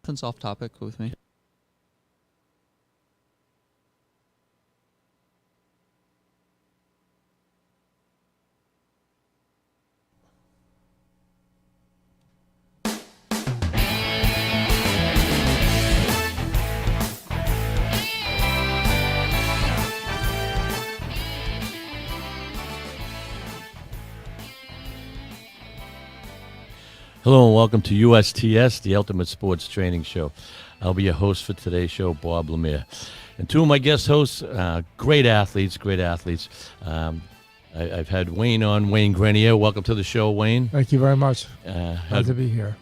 Nothing's off topic with me. Hello and welcome to USTS, the Ultimate Sports Training Show. I'll be your host for today's show, Bob Lemire. And two of my guest hosts, great athletes. I've had Wayne on, Wayne Grenier. Welcome to the show, Wayne. Thank you very much. Glad to be here.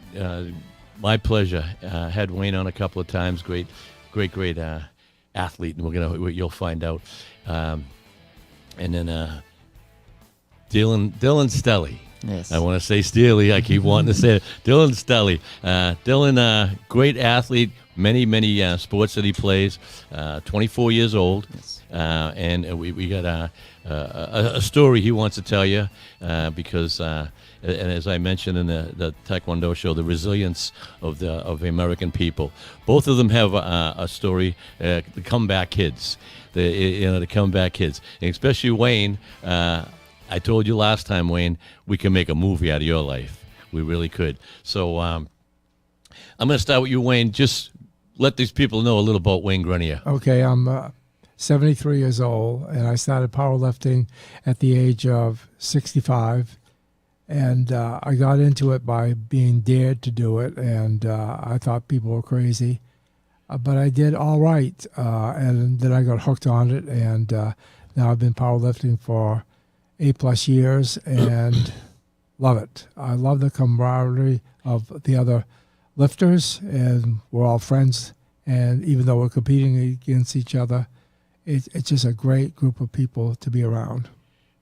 My pleasure. Had Wayne on a couple of times. Great athlete, and you'll find out. And then Dylan Stelly. Yes. I want to say Steely. I keep wanting to say it. Dylan Stelly. Dylan, great athlete. Many sports that he plays. 24 years old. Yes. And we got a story he wants to tell you because, and as I mentioned in the Taekwondo show, the resilience of the American people. Both of them have a story. The comeback kids. The comeback kids, and especially Wayne. I told you last time, Wayne, we can make a movie out of your life. We really could. So I'm going to start with you, Wayne. Just let these people know a little about Wayne Grenier. Okay, I'm 73 years old, and I started powerlifting at the age of 65. And I got into it by being dared to do it, and I thought people were crazy. But I did all right, and then I got hooked on it, and now I've been powerlifting for 8+ years and love it. I love the camaraderie of the other lifters, and we're all friends. And even though we're competing against each other, it's just a great group of people to be around.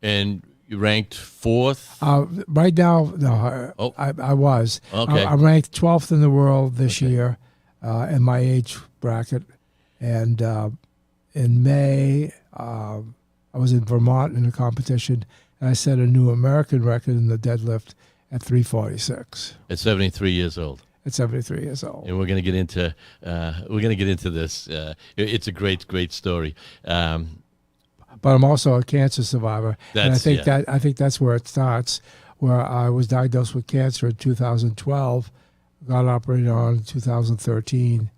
And you ranked 4th? Right now, no, I was. Okay. I'm ranked 12th in the world this year in my age bracket. And in May, I was in Vermont in a competition, and I set a new American record in the deadlift at 346. At 73 years old. At 73 years old. And we're going to get into this. It's a great story. But I'm also a cancer survivor, and I think that's where it starts. Where I was diagnosed with cancer in 2012, got operated on in 2013,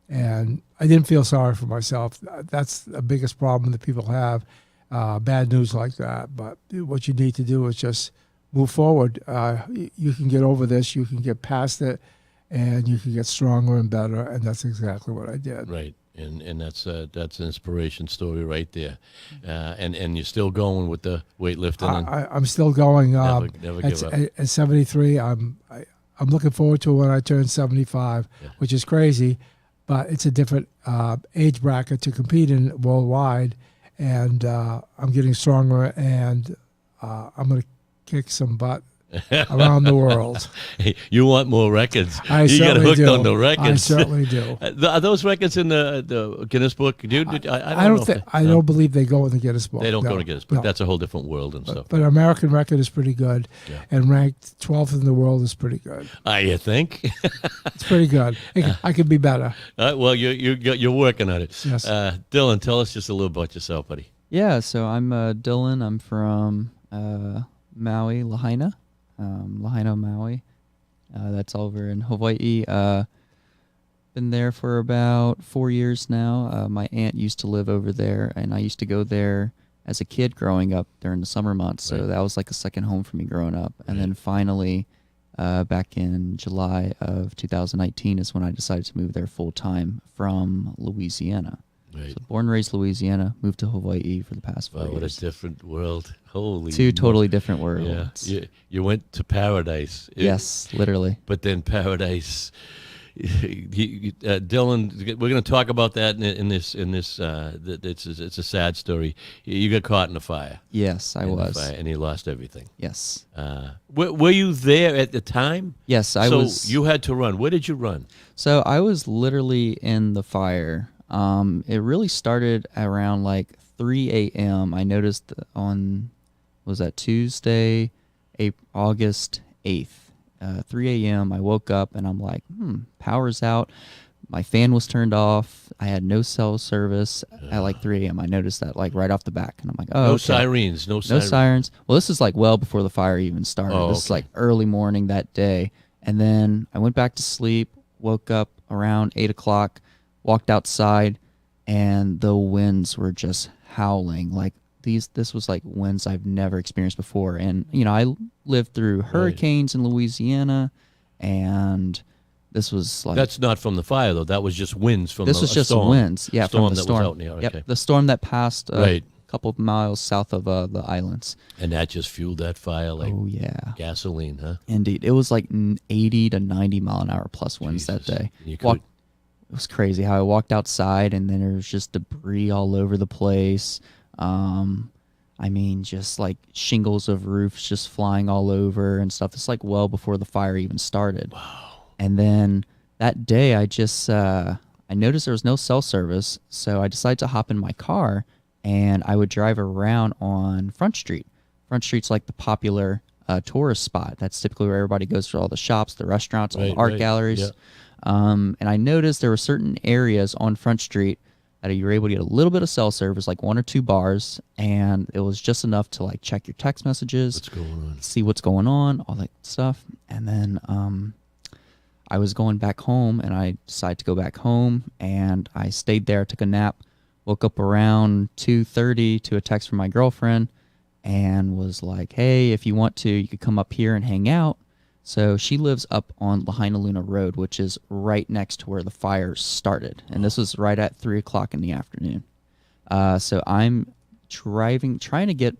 and I didn't feel sorry for myself. That's the biggest problem that people have. Bad news like that, but what you need to do is just move forward. You can get over this, you can get past it, and you can get stronger and better, and that's exactly what I did. Right, and that's an inspiration story right there. And you're still going with the weightlifting. I'm still going. Never give up. At 73, I'm looking forward to when I turn 75, which is crazy, but it's a different age bracket to compete in worldwide. And I'm getting stronger, and I'm going to kick some butt around the world. Hey, you want more records. I you got hooked do. on the records. I certainly do. Are those records in the Guinness Book? I don't believe they go in the Guinness Book. They don't go in the Guinness Book. No. That's a whole different world and stuff. But American record is pretty good, and ranked 12th in the world is pretty good. You think? It's pretty good. I could be better. Well, you're working on it. Yes. Dylan, tell us just a little about yourself, buddy. Yeah, so I'm Dylan. I'm from Maui, Lahaina, Maui. That's over in Hawaii. Been there for about 4 years now. My aunt used to live over there, and I used to go there as a kid growing up during the summer months. So that was like a second home for me growing up. And then finally, back in July of 2019 is when I decided to move there full time from Louisiana. Right. So born and raised Louisiana, moved to Hawaii for the past 4 years. What a different world. Holy Two totally different worlds. Yeah. You went to paradise. Yes, literally. But then paradise. Dylan, we're going to talk about that in this. It's a sad story. You got caught in the fire. Yes, I was. And you lost everything. Yes. Were you there at the time? Yes, I was. So you had to run. Where did you run? So I was literally in the fire. It really started around like 3 a.m. I noticed on, was that Tuesday, August 8th. 3 a.m. I woke up and I'm like, power's out. My fan was turned off. I had no cell service at like 3 a.m. I noticed that like right off the back, and I'm like, oh, No okay. sirens. No No sirens. sirens. Well, this is like well before the fire even started. Oh, This is okay. like early morning that day. And then I went back to sleep, woke up around 8 o'clock, walked outside, and the winds were just howling. Like this was like winds I've never experienced before. And, I lived through hurricanes in Louisiana, and this was like... That's not from the fire, though. That was just winds from This was just storm. winds. Yeah, storm from the that storm. was out in the air. Yep, Okay. the storm that passed Right. couple of miles south of the islands. And that just fueled that fire like Oh, yeah. gasoline, huh? Indeed. It was like 80 to 90 mile an hour plus winds that Jesus. day. You Walk- could, It was crazy how I walked outside and then there was just debris all over the place. Just like shingles of roofs just flying all over and stuff. It's like well before the fire even started. wow. And then that day I just, I noticed there was no cell service. So I decided to hop in my car and I would drive around on Front Street. Front Street's like the popular tourist spot. That's typically where everybody goes for all the shops, the restaurants, all the Right, art right, galleries. yeah. And I noticed there were certain areas on Front Street that you were able to get a little bit of cell service, like 1 or 2 bars, and it was just enough to like check your text messages, What's going on? see what's going on, all that stuff. And then I was going back home, and I decided to go back home, and I stayed there, took a nap, woke up around 2:30 to a text from my girlfriend, and was like, hey, if you want to, you could come up here and hang out. So she lives up on Lahaina Luna Road, which is right next to where the fire started. And this was right at 3 o'clock in the afternoon. So I'm trying to get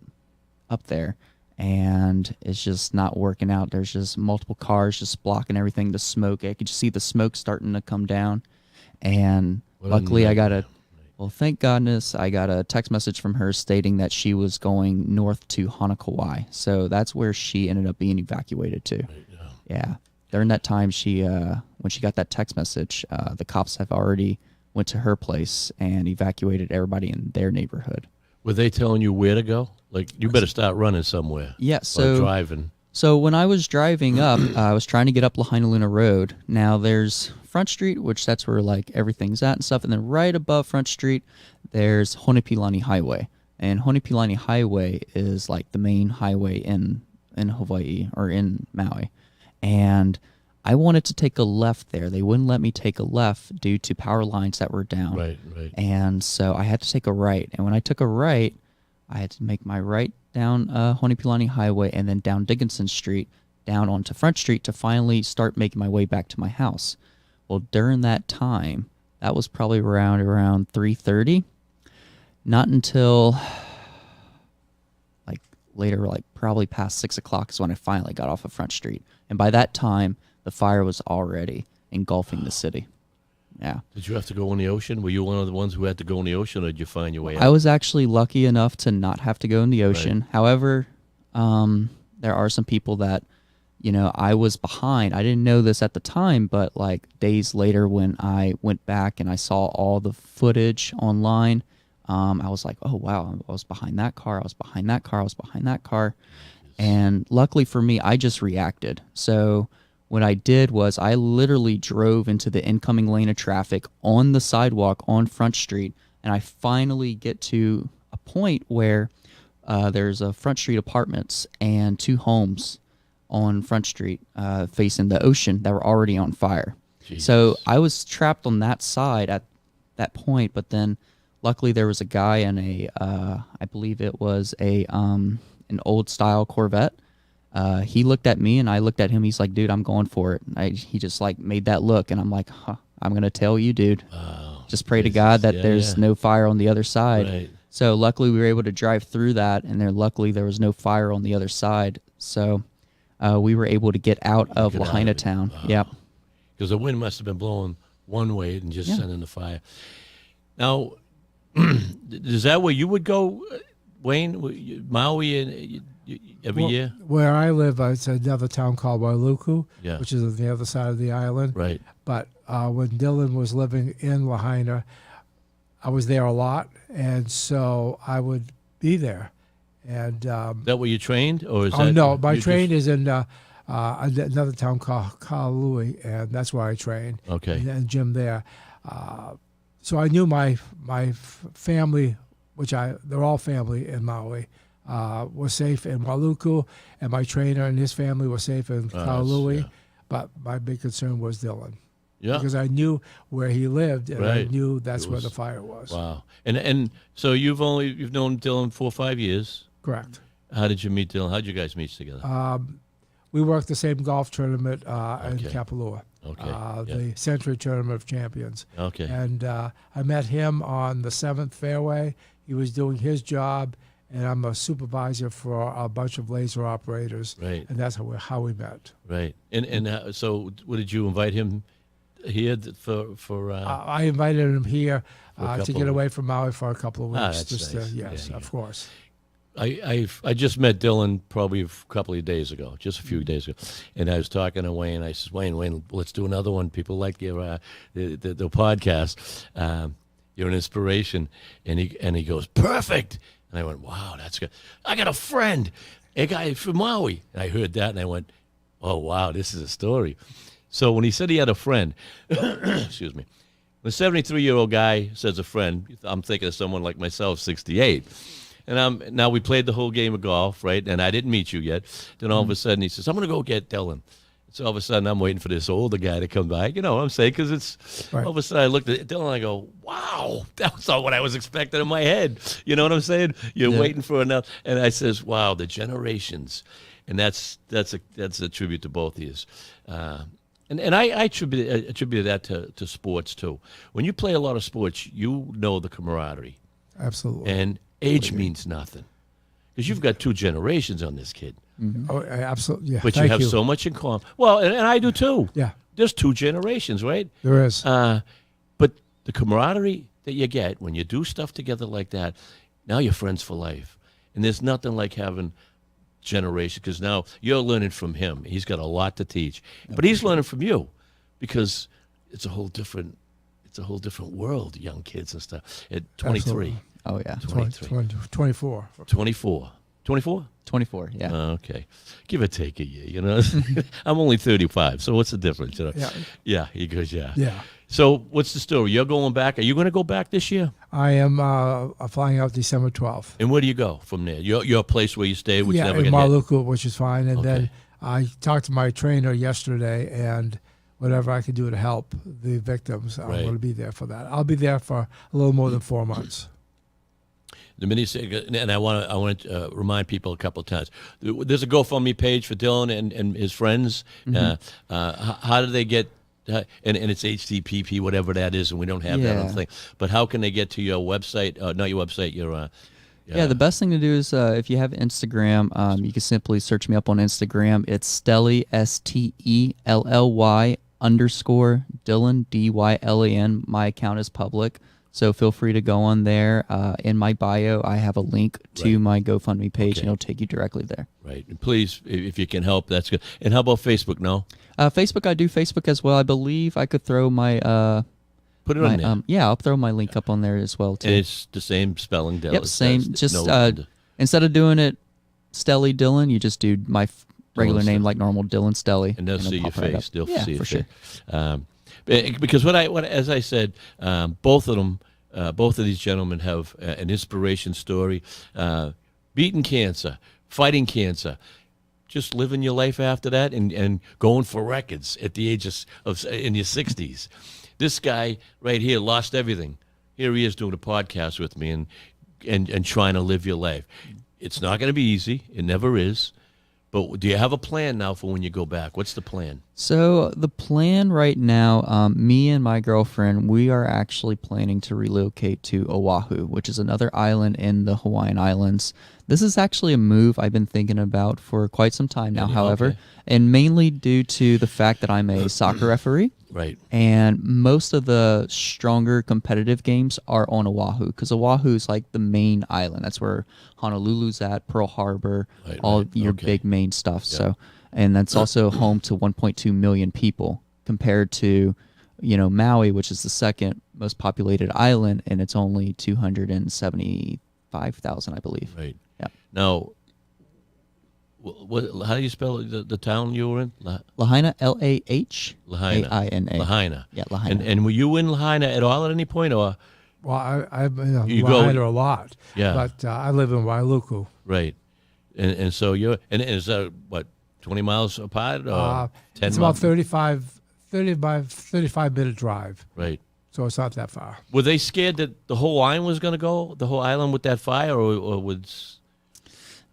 up there, and it's just not working out. There's just multiple cars just blocking everything, the smoke. I could just see the smoke starting to come down. And What a luckily I got nightmare. well, thank goodness I got a text message from her stating that she was going north to Hanakawai. So that's where she ended up being evacuated to. Yeah. During that time, when she got that text message, the cops have already went to her place and evacuated everybody in their neighborhood. Were they telling you where to go? Like, you better start running somewhere. Yeah. Or So driving. So when I was driving up, I was trying to get up Lahaina Luna Road. Now there's Front Street, which that's where like everything's at and stuff. And then right above Front Street, there's Honipilani Highway. And Honipilani Highway is like the main highway in Hawaii or in Maui. And I wanted to take a left there. They wouldn't let me take a left due to power lines that were down. Right. And so I had to take a right. And when I took a right, I had to make my right down Honipilani Highway and then down Dickinson Street, down onto Front Street to finally start making my way back to my house. Well, during that time, that was probably around 3:30. Not until like later, like probably past 6 o'clock is when I finally got off of Front Street. And by that time, the fire was already engulfing the city. Yeah. Did you have to go in the ocean? Were you one of the ones who had to go in the ocean, or did you find your way out? I was actually lucky enough to not have to go in the ocean. Right. However, there are some people that, I was behind. I didn't know this at the time, but like days later when I went back and I saw all the footage online, I was like, oh, wow, I was behind that car. I was behind that car. I was behind that car. And luckily for me, I just reacted. So what I did was I literally drove into the incoming lane of traffic on the sidewalk on Front Street, and I finally get to a point where there's a Front Street apartments and 2 homes on Front Street facing the ocean that were already on fire. Jesus. So I was trapped on that side at that point, but then luckily there was a guy in I believe it was an old style Corvette. He looked at me and I looked at him. He's like, dude, I'm going for it. He just like made that look, and I'm like, I'm going to tell you, dude. Wow. Just pray to Jesus. God that Yeah, there's yeah. no fire on the other side. Right. So luckily we were able to drive through that, and luckily there was no fire on the other side. So we were able to get out of Get out Lahaina of it. town. Wow. Yep. Because the wind must have been blowing one way and just Yeah. sending the fire. Now, is that where you would go, Wayne? Maui every Well, year? Where I live, it's another town called Wailuku, Yeah. which is on the other side of the island. Right. But when Dylan was living in Lahaina, I was there a lot, and so I would be there. And Is that where you trained, or is oh that? no, my you train just- is in another town called Kalalui, and that's where I trained. Okay. And gym there. So I knew my family, they're all family in Maui, was safe in Waluku, and my trainer and his family were safe in Kalalui. yeah. But my big concern was Dylan. Yeah. Because I knew where he lived, and I Right. knew that's It where was- the fire was. Wow. And so you've known Dylan 4 or 5 years. Correct. How did you meet Dylan? How did you guys meet together? We worked the same golf tournament in Okay. Kapalua, Okay. the Century Tournament of Champions. Okay. And I met him on the 7th fairway. He was doing his job, and I'm a supervisor for a bunch of laser operators. Right. And that's how we met. Right. And so what did you invite him here for I invited him here For a to couple get of- away from Maui for a couple of weeks. that's nice. Yes, Yeah, of yeah. course. I just met Dylan probably a couple of days ago, just a few days ago, and I was talking to Wayne. I said, Wayne, let's do another one. People like your the podcast. You're an inspiration, and he goes, perfect. And I went, wow, that's good. I got a friend, a guy from Maui, and I heard that, and I went, oh wow, this is a story. So when he said he had a friend, excuse me, when a 73-year-old guy says a friend, I'm thinking of someone like myself, 68. And now we played the whole game of golf, right? And I didn't meet you yet. Then all of a sudden he says, I'm going to go get Dylan. So all of a sudden I'm waiting for this older guy to come by. You know what I'm saying? Because it's Right. all of a sudden I looked at Dylan and I go, wow, that was not what I was expecting in my head. You know what I'm saying? You're Yeah. waiting for another. And I says, wow, the generations. And that's a tribute to both of you. And I attribute that to sports too. When you play a lot of sports, you know the camaraderie. Absolutely. And age means nothing. Because you've got 2 generations on this kid. Oh, absolutely. Yeah. But you Thank have so much in common. Well, and I do too. Yeah, There's 2 generations, right? there is. But the camaraderie that you get when you do stuff together like that, now you're friends for life. And there's nothing like having generation, because now you're learning from him. He's got a lot to teach. But he's learning from you, because it's a whole different world, young kids and stuff. At 23. Absolutely. Oh yeah, 23. 24. 24. 24? 24. Yeah. Okay. Give or take a year, you know. I'm only 35, so what's the difference? You know? Yeah. Yeah, he goes, yeah. Yeah. So what's the story? You're going back. Are you going to go back this year? I am flying out December 12th. And where do you go from there? Your place where you stay, which Yeah, never in get hit? Maluku, which is fine. And Okay. then I talked to my trainer yesterday, and whatever I can do to help the victims, I'm Right. going to be there for that. I'll be there for a little more than 4 months. The minute, and I want to remind people a couple of times. There's a GoFundMe page for Dylan and his friends. How do they get? And it's HTTP, whatever that is, and we don't have that on the Yeah. thing. But how can they get to your website? Not your website. Your Yeah, the best thing to do is if you have Instagram, you can simply search me up on Instagram. It's Stelly, STELLY _Dylan, DYLAN. My account is public, so feel free to go on there. In my bio, I have a link to Right. my GoFundMe page, Okay. and it'll take you directly there. right. And please, if you can help, that's good. And how about Facebook? No, Facebook, I do Facebook as well. I believe I could throw my put it on there. yeah, I'll throw my link up on there as well too. And it's the same spelling. Dylan. Yep, same. That's Just no- instead of doing it Stelly Dylan, you just do my regular name Stelly. like normal, Dylan Stelly. and they'll it'll see your pop right up. face. They'll Yeah, see your for face. sure. Because as I said, both of them, both of these gentlemen have an inspiration story. Beating cancer, fighting cancer, just living your life after that, and going for records at the age of in your 60s. This guy right here lost everything. Here he is doing a podcast with me and trying to live your life. It's not going to be easy. It never is. But do you have a plan now for when you go back? What's the plan? So the plan right now, me and my girlfriend, we are actually planning to relocate to Oahu, which is another island in the Hawaiian Islands. This is actually a move I've been thinking about for quite some time now, Yeah, however, okay. and mainly due to the fact that I'm a soccer referee. Right. And most of the stronger competitive games are on Oahu, because Oahu is like the main island. That's where Honolulu's at, Pearl Harbor, Right, all right. your Okay. big main stuff. So, and that's also home to 1.2 million people compared to, Maui, which is the second most populated island, and it's only 275,000, I believe. Right. Yeah. Now, How do you spell the town you were in? Lahaina, Lahaina. Lahaina. Lahaina. Yeah, Lahaina. And were you in Lahaina at all at any point, or Well, I've been in You go- Lahaina a lot. Yeah. But I live in Wailuku. right? And so you're and is that what 20 miles apart or 10 It's miles? about 35-minute drive. Right. So it's not that far. Were they scared that the whole island was going to go, the whole island with that fire, or was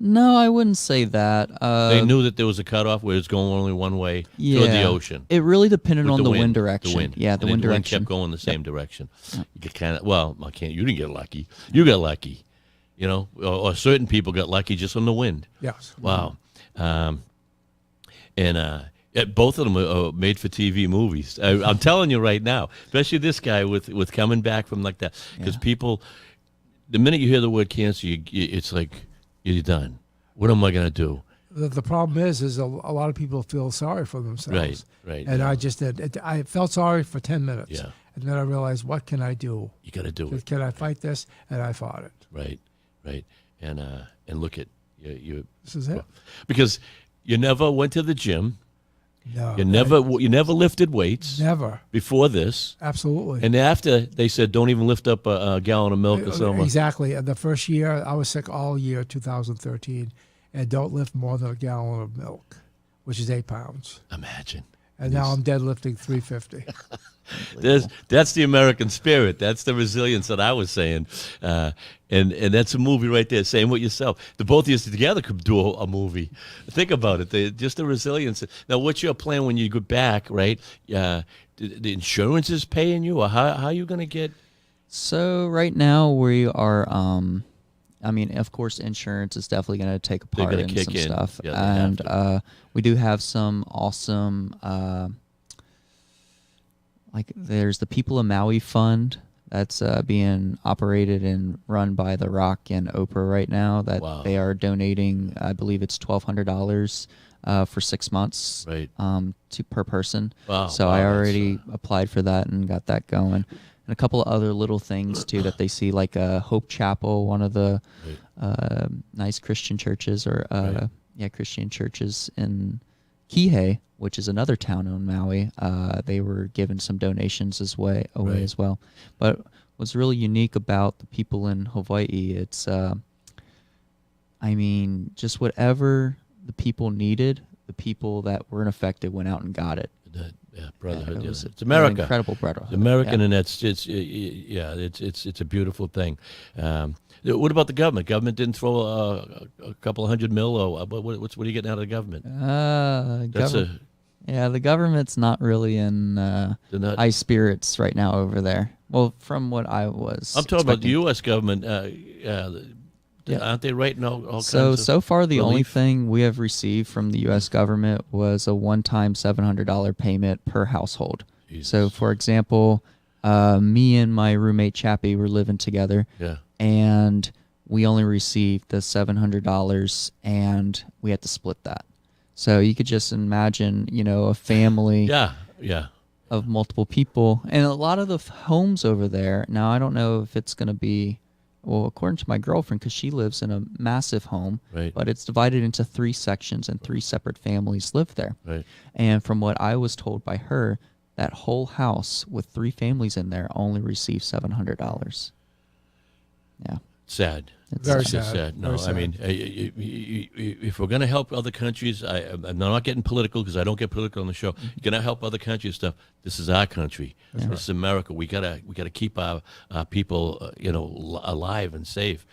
No, I wouldn't say that. they knew that there was a cutoff where it's going only one way Yeah. toward the ocean? It really depended With on the wind The direction. wind. Yeah, the And wind the direction. kept going the same direction. You get kind of I can't. You didn't get lucky. You got lucky, or certain people got lucky just on the wind. Yes. Wow. Both of them are made for TV movies. I'm telling you right now, especially this guy with coming back from like that, because people, the minute you hear the word cancer, it's like you're done. What am I going to do? The problem is a lot of people feel sorry for themselves. Right. And I just did. I felt sorry for 10 minutes. Yeah. And then I realized, what can I do? You got to do it. Can I fight this? And I fought it. Right. And look at you. This is it. Because you never went to the gym. No. You never lifted weights Never. before this. Absolutely. And after, they said, don't even lift up a gallon of milk or something. Exactly. And the first year, I was sick all year, 2013, and don't lift more than a gallon of milk, which is 8 pounds. Imagine. And now I'm deadlifting 350. That's the American spirit. That's the resilience that I was saying. And that's a movie right there. Same with yourself. The both of you together could do a movie. Think about it. Just the resilience. Now, what's your plan when you go back, right? The insurance is paying you, or how are you going to get? So right now we are, I mean, of course, insurance is definitely going to take a They're part gonna in kick some in. stuff, Yeah, they have and we do have some awesome, like there's the People of Maui Fund that's being operated and run by The Rock and Oprah right now. That Wow. they are donating, I believe it's $1,200 for 6 months, Right. per person. Wow, So wow, I that's, already applied for that and got that going. And a couple of other little things too that they see, like Hope Chapel, one of the nice Christian churches, or Christian churches in Kihei, which is another town on Maui. They were given some donations away as well. But what's really unique about the people in Hawaii, it's, I mean, just whatever the people needed, the people that weren't affected went out and got it. Brotherhood. It was It's America. Incredible brotherhood. It's American, Yeah. and it's a beautiful thing. What about the government? Government didn't throw a couple of $100 million, or what are you getting out of the government? The government's not really in high spirits right now over there. Well, from what I was, I'm talking about the expecting. U.S. government. Aren't they writing all kinds of So far, the only relief? thing we have received from the U.S. government was a one-time $700 payment per household. Jesus. So, for example, me and my roommate Chappie were living together, and we only received the $700, and we had to split that. So you could just imagine, a family of multiple people, and a lot of the homes over there. Now, I don't know if it's going to be. Well, according to my girlfriend, because she lives in a massive home, but it's divided into 3 sections and 3 separate families live there. Right. And from what I was told by her, that whole house with 3 families in there only received $700. Yeah. Sad. Very It's just sad. No, Very sad. I mean, if we're going to help other countries, I'm not getting political because I don't get political on the show. You're going to help other countries and stuff. This is our country. This is America. We gotta keep our people, alive and safe.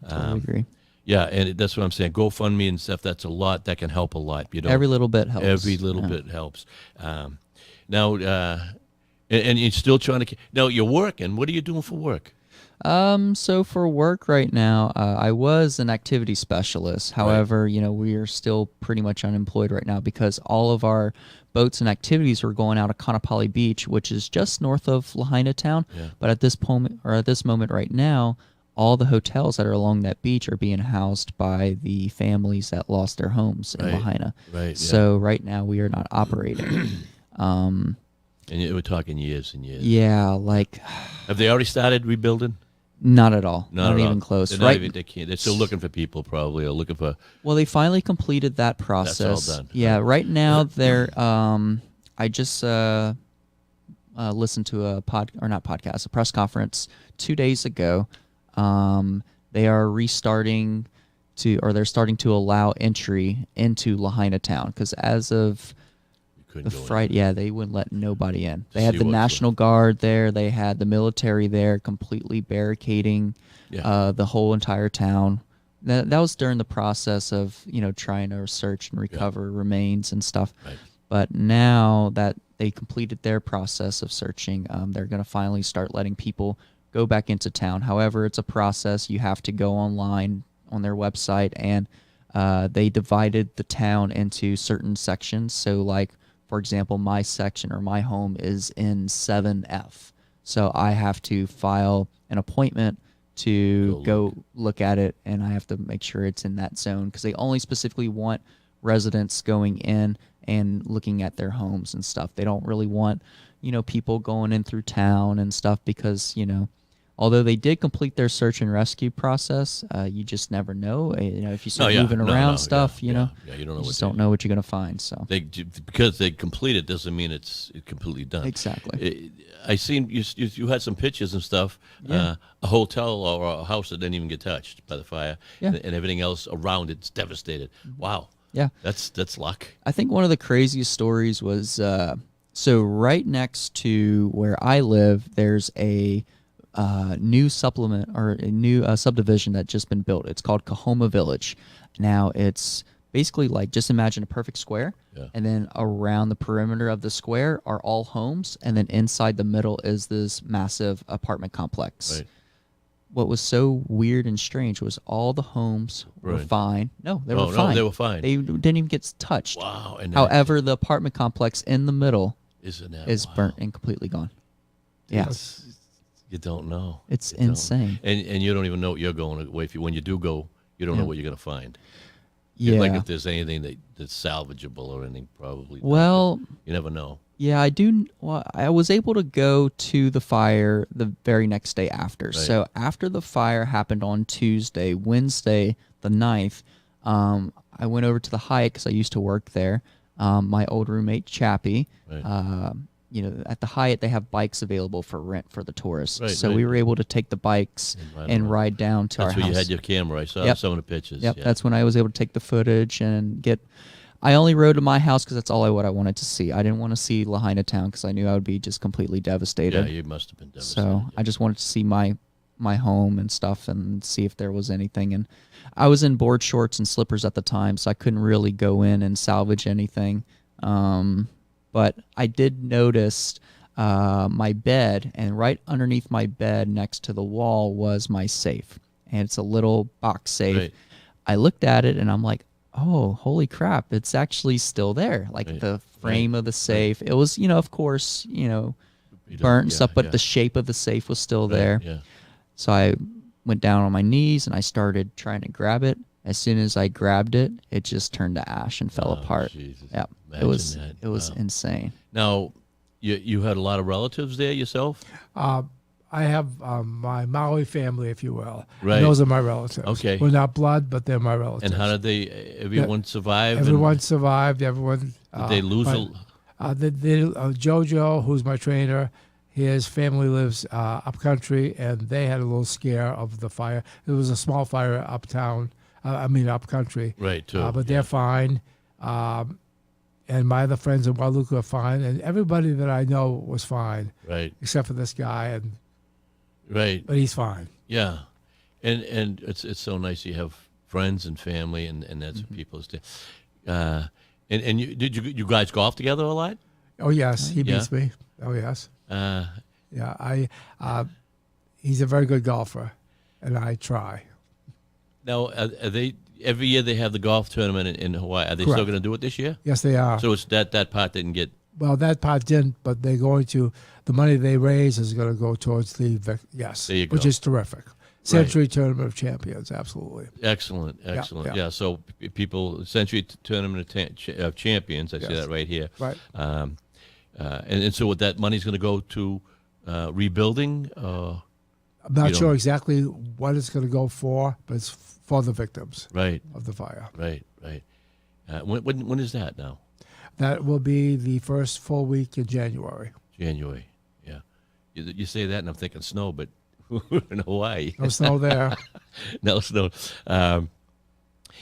Totally agree. Yeah, and that's what I'm saying. GoFundMe and stuff. That's a lot. That can help a lot. Every little bit helps. Every little bit helps. Now, and you're still trying to. Now you're working. What are you doing for work? So for work right now, I was an activity specialist. However, we are still pretty much unemployed right now because all of our boats and activities were going out of Kanapali Beach, which is just north of Lahaina town. Yeah. But at this moment right now, all the hotels that are along that beach are being housed by the families that lost their homes in Lahaina. Right. So right now we are not operating. And we're talking years and years. Yeah, like Have they already started rebuilding? Not at all. Not at even all. close. They're not Right. even, they're still looking for people, probably, or looking for. Well, they finally completed that process. done. Yeah. Right. Right now, they're. I just listened to a press conference 2 days ago. They are restarting they're starting to allow entry into Lahaina town because as of the Friday, they wouldn't let nobody in. They had the National Guard there. They had the military there, completely barricading the whole entire town. That was during the process of trying to search and recover remains and stuff. Right. But now that they completed their process of searching, they're going to finally start letting people go back into town. However, it's a process. You have to go online on their website, and they divided the town into certain sections. So, like, for example, my section or my home is in 7F. So I have to file an appointment to go look at it, and I have to make sure it's in that zone because they only specifically want residents going in and looking at their homes and stuff. They don't really want, people going in through town and stuff because, although they did complete their search and rescue process, you just never know. If you start moving around stuff, you don't know what you're going to find. So because they complete it doesn't mean it's completely done. Exactly. I seen you had some pictures and stuff. Yeah. A hotel or a house that didn't even get touched by the fire, and everything else around it's devastated. Wow. Yeah. That's luck. I think one of the craziest stories was so right next to where I live, there's a new supplement or a new subdivision that just been built. It's called Kahoma Village. Now it's basically like just imagine a perfect square, and then around the perimeter of the square are all homes, and then inside the middle is this massive apartment complex. Right. What was so weird and strange was all the homes were fine. No, they were fine. No, they were fine. They didn't even get touched. Wow. And however, the apartment complex in the middle is wild? burnt and completely gone. Yeah. You don't know. It's insane. And you don't even know what you're going away. When you do go, you don't know what you're going to find. Yeah. Like if there's anything that's salvageable or anything, probably. Well, you never know. Yeah, I do. Well, I was able to go to the fire the very next day after. Right. So after the fire happened on Tuesday, Wednesday, the 9th, I went over to the Hyatt because I used to work there. My old roommate, Chappie, at the Hyatt, they have bikes available for rent for the tourists. Right, so we were able to take the bikes and ride down to our house. That's where you had your camera. I saw some of the pictures. Yep, that's when I was able to take the footage and get... I only rode to my house because that's what I wanted to see. I didn't want to see Lahaina town because I knew I would be just completely devastated. Yeah, you must have been devastated. So I just wanted to see my home and stuff and see if there was anything. And I was in board shorts and slippers at the time, so I couldn't really go in and salvage anything. But I did notice my bed, and right underneath my bed next to the wall was my safe. And it's a little box safe. Right. I looked at it, and I'm like, oh, holy crap, it's actually still there. Like the frame of the safe. It was, of course, burnt and stuff, but the shape of the safe was still there. Yeah. So I went down on my knees and I started trying to grab it. As soon as I grabbed it, it just turned to ash and fell apart. Jesus. Yeah, it was insane. Now, you had a lot of relatives there yourself? I have my Maui family, if you will. Right. Those are my relatives. Okay. We're not blood, but they're my relatives. And how did everyone survive? Everyone survived. Everyone. Did they lose Jojo, who's my trainer, his family lives up country, and they had a little scare of the fire. There was a small fire uptown. Up country. Right, too. But they're fine. And my other friends in Waluku are fine. And everybody that I know was fine. Right. Except for this guy. Right. But he's fine. Yeah. And it's so nice you have friends and family, and that's what people stay. And did you guys golf together a lot? Oh, yes. He beats me. Oh, yes. He's a very good golfer, and I try. Now, are they every year they have the golf tournament in Hawaii? Are they Correct. still going to do it this year? Yes, they are. So it's that part didn't get. Well, that part didn't, but they're going to. The money they raise is going to go towards the there you go. which is terrific. Century Tournament of Champions, absolutely. Excellent. Yeah. So people, Century Tournament of Champions. I see that right here. Right. And so what that money's going to go to rebuilding. I'm not You sure don't- exactly what it's going to go for, but it's for the victims Right, of the fire. right. When is that now? That will be the first full week in January. January. Yeah. You say that, and I'm thinking snow, but we're in Hawaii. No snow there. No snow.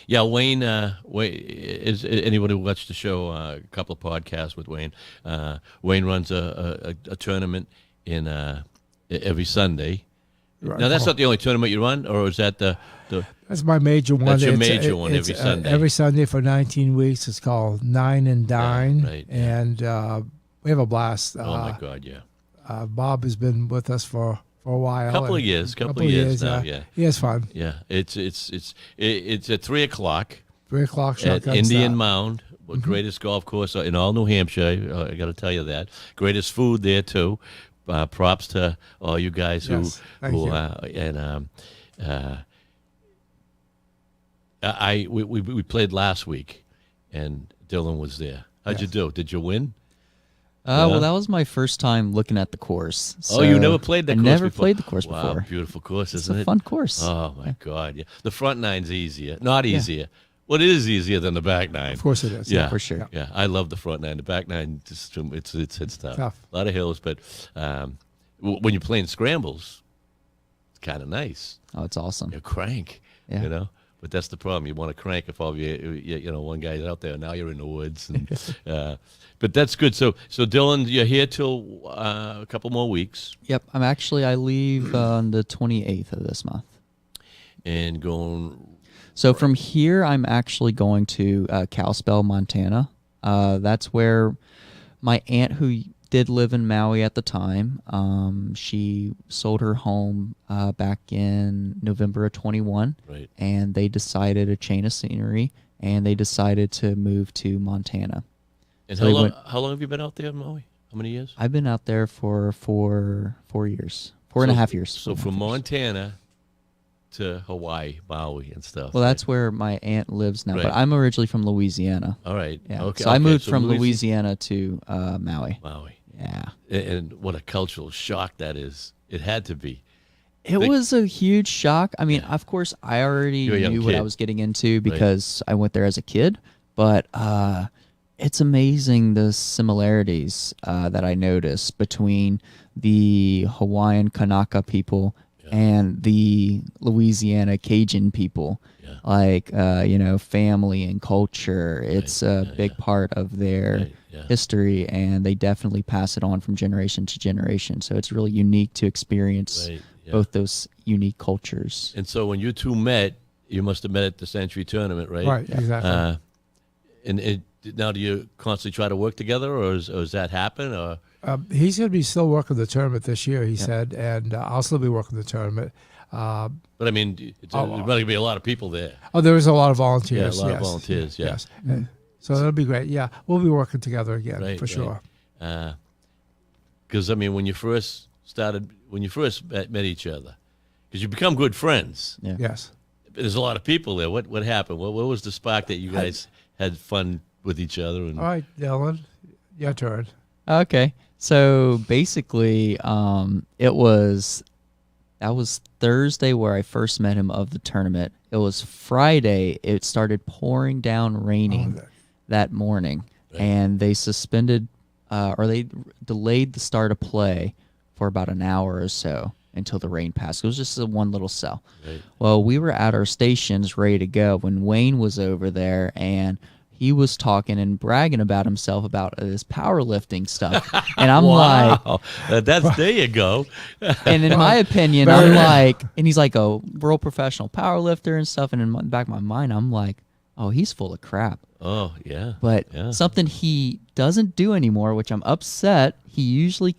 Yeah, Wayne. Is anyone who watched the show, a couple of podcasts with Wayne. Wayne runs a tournament in every Sunday. Right. Now that's not the only tournament you run, or is that the That's my major one. That's your It's- major one it's, every Sunday. Every Sunday for 19 weeks. It's called Nine and Dine. right, yeah. And we have a blast. oh my God, yeah, Bob has been with us for a while. couple of and- years now, yeah. He has fun. yeah. It's at 3:00 3:00 at shotgun Indian start. Mound, greatest golf course in all New Hampshire. I got to tell you that. Greatest food there too. Props to all you guys Yes, thank who you. and we played last week, and Dylan was there. How'd you Yes. do? Did you win? Well, that was my first time looking at the course. Oh, you so never played that I course never before? played the course Wow, before. beautiful course, It's isn't a it? fun course. Oh my God, yeah. The front nine's easier, not easier. Well, it is easier than the back nine. Of course it is. Yeah, for sure. Yeah, I love the front nine. The back nine, it's tough. Tough. A lot of hills, but when you're playing scrambles, it's kind of nice. Oh, it's awesome. You crank, Yeah. you know. But that's the problem. You want to crank if all you know, one guy's out there. Now you're in the woods. And, but that's good. So Dylan, you're here till a couple more weeks, Yep. I leave on the 28th of this month. and going. So from here, I'm actually going to Kalispell, Montana. That's where my aunt, who did live in Maui at the time, she sold her home back in November of 21, Right. and they decided a change of scenery, and they decided to move to Montana. And So they how long have you been out there in Maui? How many years? I've been out there for 4 years, four and a half years. So 4.5 from years. Montana to Hawaii, Maui, and stuff. Well, right? that's where my aunt lives now, Right. but I'm originally from Louisiana. All right. Yeah. Okay. So I moved so from Louisiana to Maui. Maui. Yeah. And what a cultural shock that is. It had to be. It They- was a huge shock. I mean, of course, I already You're a young knew what I kid. was getting into because I went there as a kid, but it's amazing the similarities that I noticed between the Hawaiian Kanaka people and the Louisiana Cajun people. Yeah. Like, family and culture. It's a big part of their Right, yeah. history, and they definitely pass it on from generation to generation. So it's really unique to experience Right, yeah. both those unique cultures. And so when you two met, you must have met at the Century Tournament, right? Right, exactly. Now, do you constantly try to work together, or does that happen? Or He's going to be still working the tournament this year, he said, and I'll still be working the tournament. but I mean, there's going to be a lot of people there. Oh, there is a lot of volunteers. Yeah, a lot of yes. volunteers, yeah. Yes. So that'll be great. Yeah, we'll be working together again Right, for sure. Because I mean, when you first met each other, because you become good friends. Yeah. Yes. There's a lot of people there. What happened? What was the spark that you guys had fun with each other? And All right, Dylan, your turn. Okay. So basically, that was Thursday where I first met him of the tournament. It was Friday. It started pouring down, raining that morning, and they suspended or they delayed the start of play for about an hour or so until the rain passed. It was just a one little cell. Right. Well, we were at our stations ready to go when Wayne was over there, and he was talking and bragging about himself about this powerlifting stuff. And I'm like, wow, there you go. and in my opinion, I'm like, and he's like a world professional powerlifter and stuff. And in the back of my mind, I'm like, oh, he's full of crap. Oh yeah, But yeah. something he doesn't do anymore, which I'm upset. He usually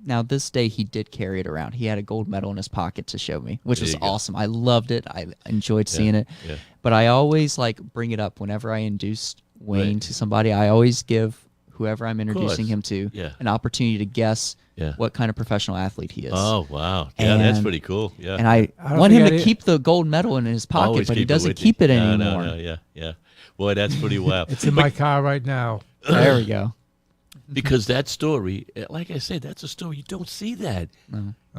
now this day he did carry it around. He had a gold medal in his pocket to show me, which There was you go. awesome. I loved it. I enjoyed seeing it. yeah. But I always bring it up whenever I induce Wayne Right. to somebody. I always give whoever I'm introducing course. him to Yeah. an opportunity to guess Yeah. what kind of professional athlete he is. Oh wow, yeah, that's And- pretty cool. Yeah, And I don't want him think to I- keep the gold medal in his pocket, Always but he keep it doesn't with you. keep it No, anymore. No, yeah. Boy, that's pretty wild. It's in my car right now. There we go. Because that story, like I said, that's a story you don't see that.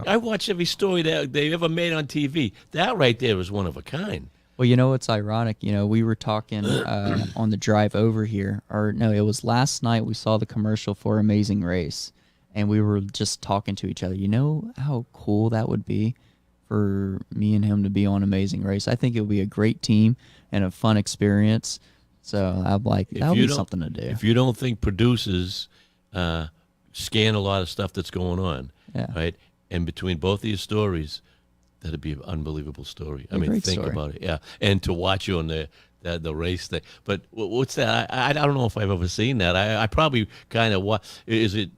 I watch every story that they ever made on TV. That right there is one of a kind. Well, you know what's ironic? You know, we were talking on the drive over here, or no, it was last night. We saw the commercial for Amazing Race, and we were just talking to each other. You know how cool that would be for me and him to be on Amazing Race. I think it would be a great team and a fun experience. So I'm like, that would be something to do. If you don't think producers scan a lot of stuff that's going on, right? And between both these stories, that'd be an unbelievable story. I mean, think about it. Yeah, and to watch you on the race thing. But what's that? I don't know if I've ever seen that. I probably kind of is it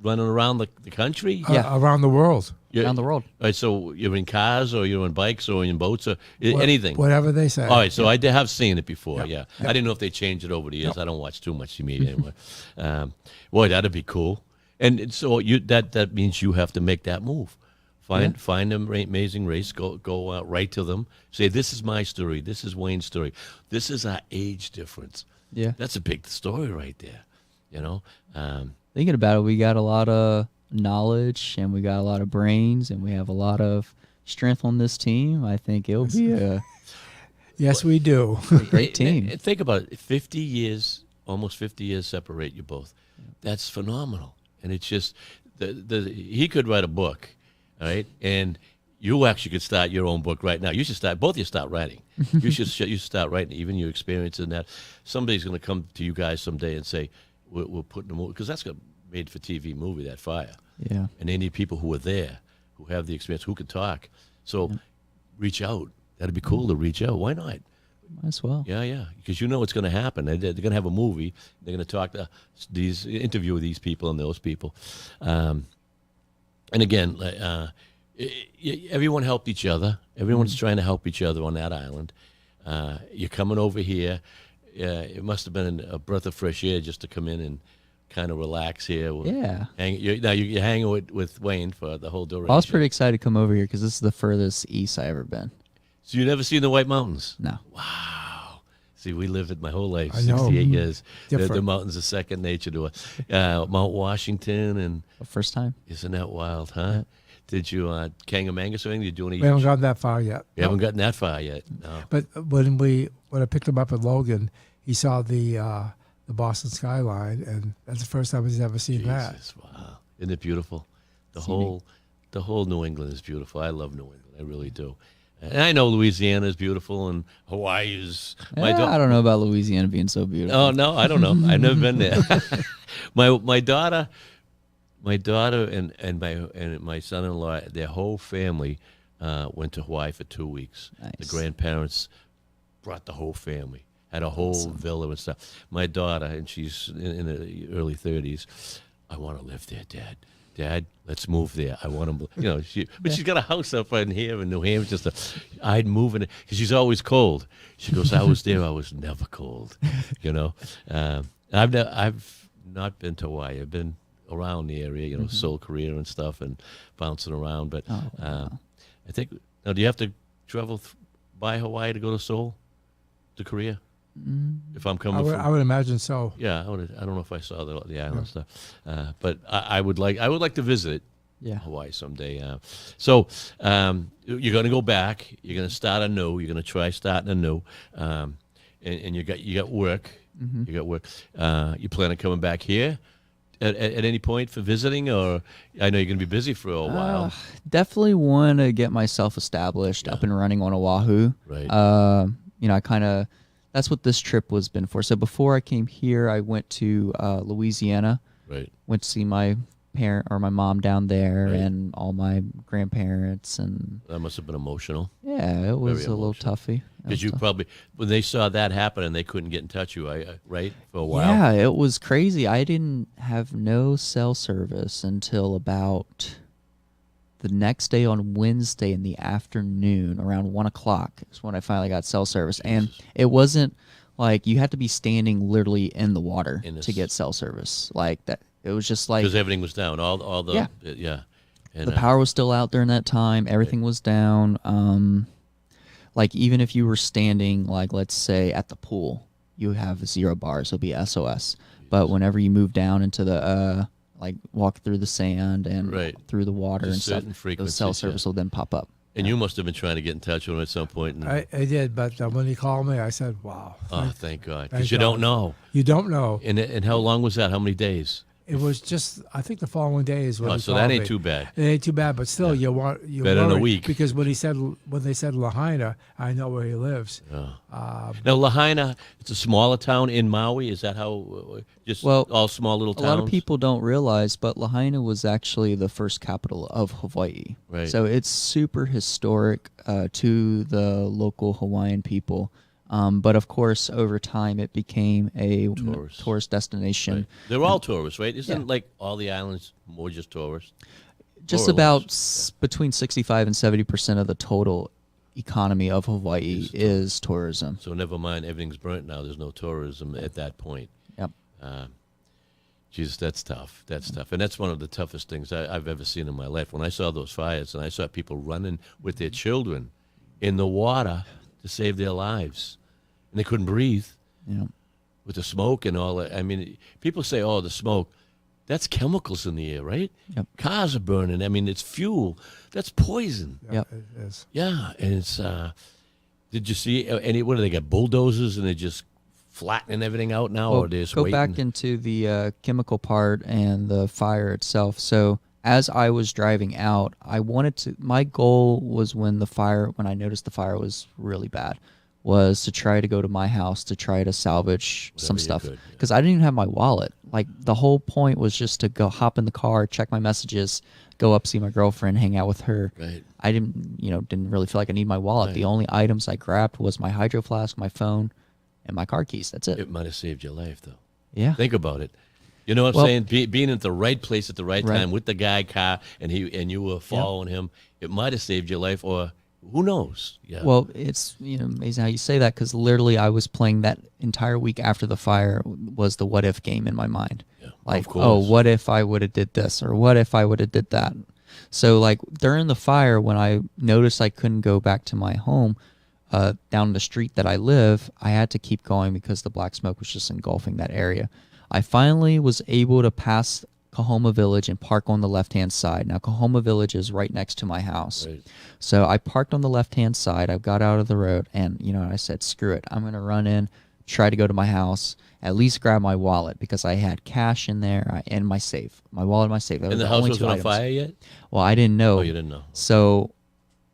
running around the country? Yeah, around the world. Around the world. All right, so you're in cars or you're in bikes or in boats or anything. Whatever they say. All right, so I have seen it before. Yeah. I didn't know if they changed it over the years. I don't watch too much media anymore. Boy, that'd be cool. And so that means you have to make that move. Find them Amazing Race. Go right to them. Say, this is my story. This is Wayne's story. This is our age difference. Yeah, that's a big story right there. You know. Thinking about it, we got a lot of knowledge and we got a lot of brains and we have a lot of strength on this team. I think it'll be a yes, we do. Great team. Think about it. 50 years, almost 50 years separate you both. That's phenomenal. And it's just he could write a book. All right, and you actually could start your own book right now. You should start. Both of you start writing. You should start writing. Even your experience in that. Somebody's going to come to you guys someday and say, "We're putting a movie," because that's a made-for-TV movie. That fire. Yeah. And they need people who are there, who have the experience, who can talk. So, reach out. That'd be cool to reach out. Why not? Might as well. Yeah, because you know what's going to happen. They're going to have a movie. They're going to talk to interview these people and those people. And again, everyone helped each other. Everyone's trying to help each other on that island. You're coming over here. It must have been a breath of fresh air just to come in and kind of relax here. Yeah. You're hanging with Wayne for the whole duration. I was pretty excited to come over here because this is the furthest east I ever been. So you never seen the White Mountains? No. Wow. See, we lived it my whole life, I know. 68 years. Different. The mountains are second nature to us. Mount Washington, and First time. isn't that wild, huh? Yeah. Did you Kangamangas or anything? Did you do any? We haven't gotten that far yet. You haven't gotten that far yet. No. But when I picked him up at Logan, he saw the Boston skyline, and that's the first time he's ever seen that. Wow. Isn't it beautiful? The whole New England is beautiful. I love New England. I really do. And I know Louisiana is beautiful and Hawaii is. I don't know about Louisiana being so beautiful. Oh no, I don't know. I've never been there. my daughter and my son-in-law, their whole family went to Hawaii for 2 weeks. Nice. The grandparents brought the whole family, had a whole villa and stuff. My daughter, and she's in the early 30s, I want to live there, Dad. Dad, let's move there. I want to, but she's got a house up in here in New Hampshire. I'd move in it because she's always cold. She goes, I was there. I was never cold, I've not been to Hawaii. I've been around the area, Seoul, Korea and stuff and bouncing around. But I think, now do you have to travel by Hawaii to go to Seoul, to Korea? If I'm coming, I would imagine so. Yeah, I don't know if I saw the island stuff, but I would like to visit Hawaii someday. So you're going to go back. You're going to start anew. You're going to try starting anew, and you got work. You got work. You plan on coming back here at any point for visiting, or I know you're going to be busy for a while. Definitely want to get myself established up and running on Oahu. Right. I kind of. That's what this trip was been for. So before I came here, I went to Louisiana. Right. Went to see my my mom down there, and all my grandparents, and that must have been emotional. Yeah, it was a little toughy. Because you probably, when they saw that happen and they couldn't get in touch with you, right, for a while. Yeah, it was crazy. I didn't have no cell service until about the next day on Wednesday in the afternoon, around 1 o'clock, is when I finally got cell service. And it wasn't like you had to be standing literally in the water to get cell service like that. It was just like, because everything was down, all the and the power was still out during that time. Everything was down. Like even if you were standing, like let's say at the pool, you have 0 bars. It'll be SOS. But whenever you move down into the like walk through the sand and Right. through the water Just and stuff, certain the frequencies, cell yeah. service will then pop up. And you must have been trying to get in touch with him at some point. And, I did, but when he called me, I said, "Wow, oh, thank God. thank Because you don't God. know. You don't know." And how long was that? How many days? It was just, I think the following day is when Oh, he so called that ain't me. too bad. It ain't too bad, but still, you Better than a worry, week. because when they said Lahaina, I know where he lives. Now, Lahaina, it's a smaller town in Maui. Is that how? Just Well, all small little A towns? lot of people don't realize, but Lahaina was actually the first capital of Hawaii. Right. So it's super historic to the local Hawaiian people. But of course, over time, it became a tourist destination. Right. They're all tourists, right? Isn't Yeah. like all the islands more just tourists? Just More or about less. between 65 and 70% of the total economy of Hawaii is tourism. So never mind, everything's burnt now. There's no tourism at that point. Yep. Jesus, that's tough. That's tough. And that's one of the toughest things I've ever seen in my life. When I saw those fires and I saw people running with their children in the water to save their lives, and they couldn't breathe Yep. with the smoke and all that. I mean, people say, oh, the smoke. That's chemicals in the air, right? Yep. Cars are burning. I mean, it's fuel. That's poison. Yep. It is. Yeah, and it's. Did you see any? What do they got? Bulldozers and they're just flattening everything out now, Well, or they're just go waiting? back into the chemical part and the fire itself. So as I was driving out, I wanted to. My goal was when I noticed the fire was really bad, was to try to go to my house to try to salvage some you stuff could, yeah. because I didn't even have my wallet. Like the whole point was just to go hop in the car, check my messages, go up see my girlfriend, hang out with her. Right. I didn't really feel like I need my wallet. Right. The only items I grabbed was my hydro flask, my phone, and my car keys. That's it. It might have saved your life, though. Yeah. Think about it. You know what I'm Well- saying? Being at the right place at the right Right. time with the guy car, and you were following him. It might have saved your life, or who knows? Yeah. Well, it's amazing how you say that because literally I was playing that entire week after the fire was the what if game in my mind. Yeah, Like, of course. oh, what if I would have did this or what if I would have did that? So like during the fire, when I noticed I couldn't go back to my home down the street that I live, I had to keep going because the black smoke was just engulfing that area. I finally was able to pass Kahoma Village and park on the left-hand side. Now, Kahoma Village is right next to my house. Right. So I parked on the left-hand side. I got out of the road, and, I said, screw it. I'm going to run in, try to go to my house, at least grab my wallet because I had cash in there and my safe. My wallet and my safe. That and were the house only was two on items. fire yet? Well, I didn't know. Oh, you didn't know. So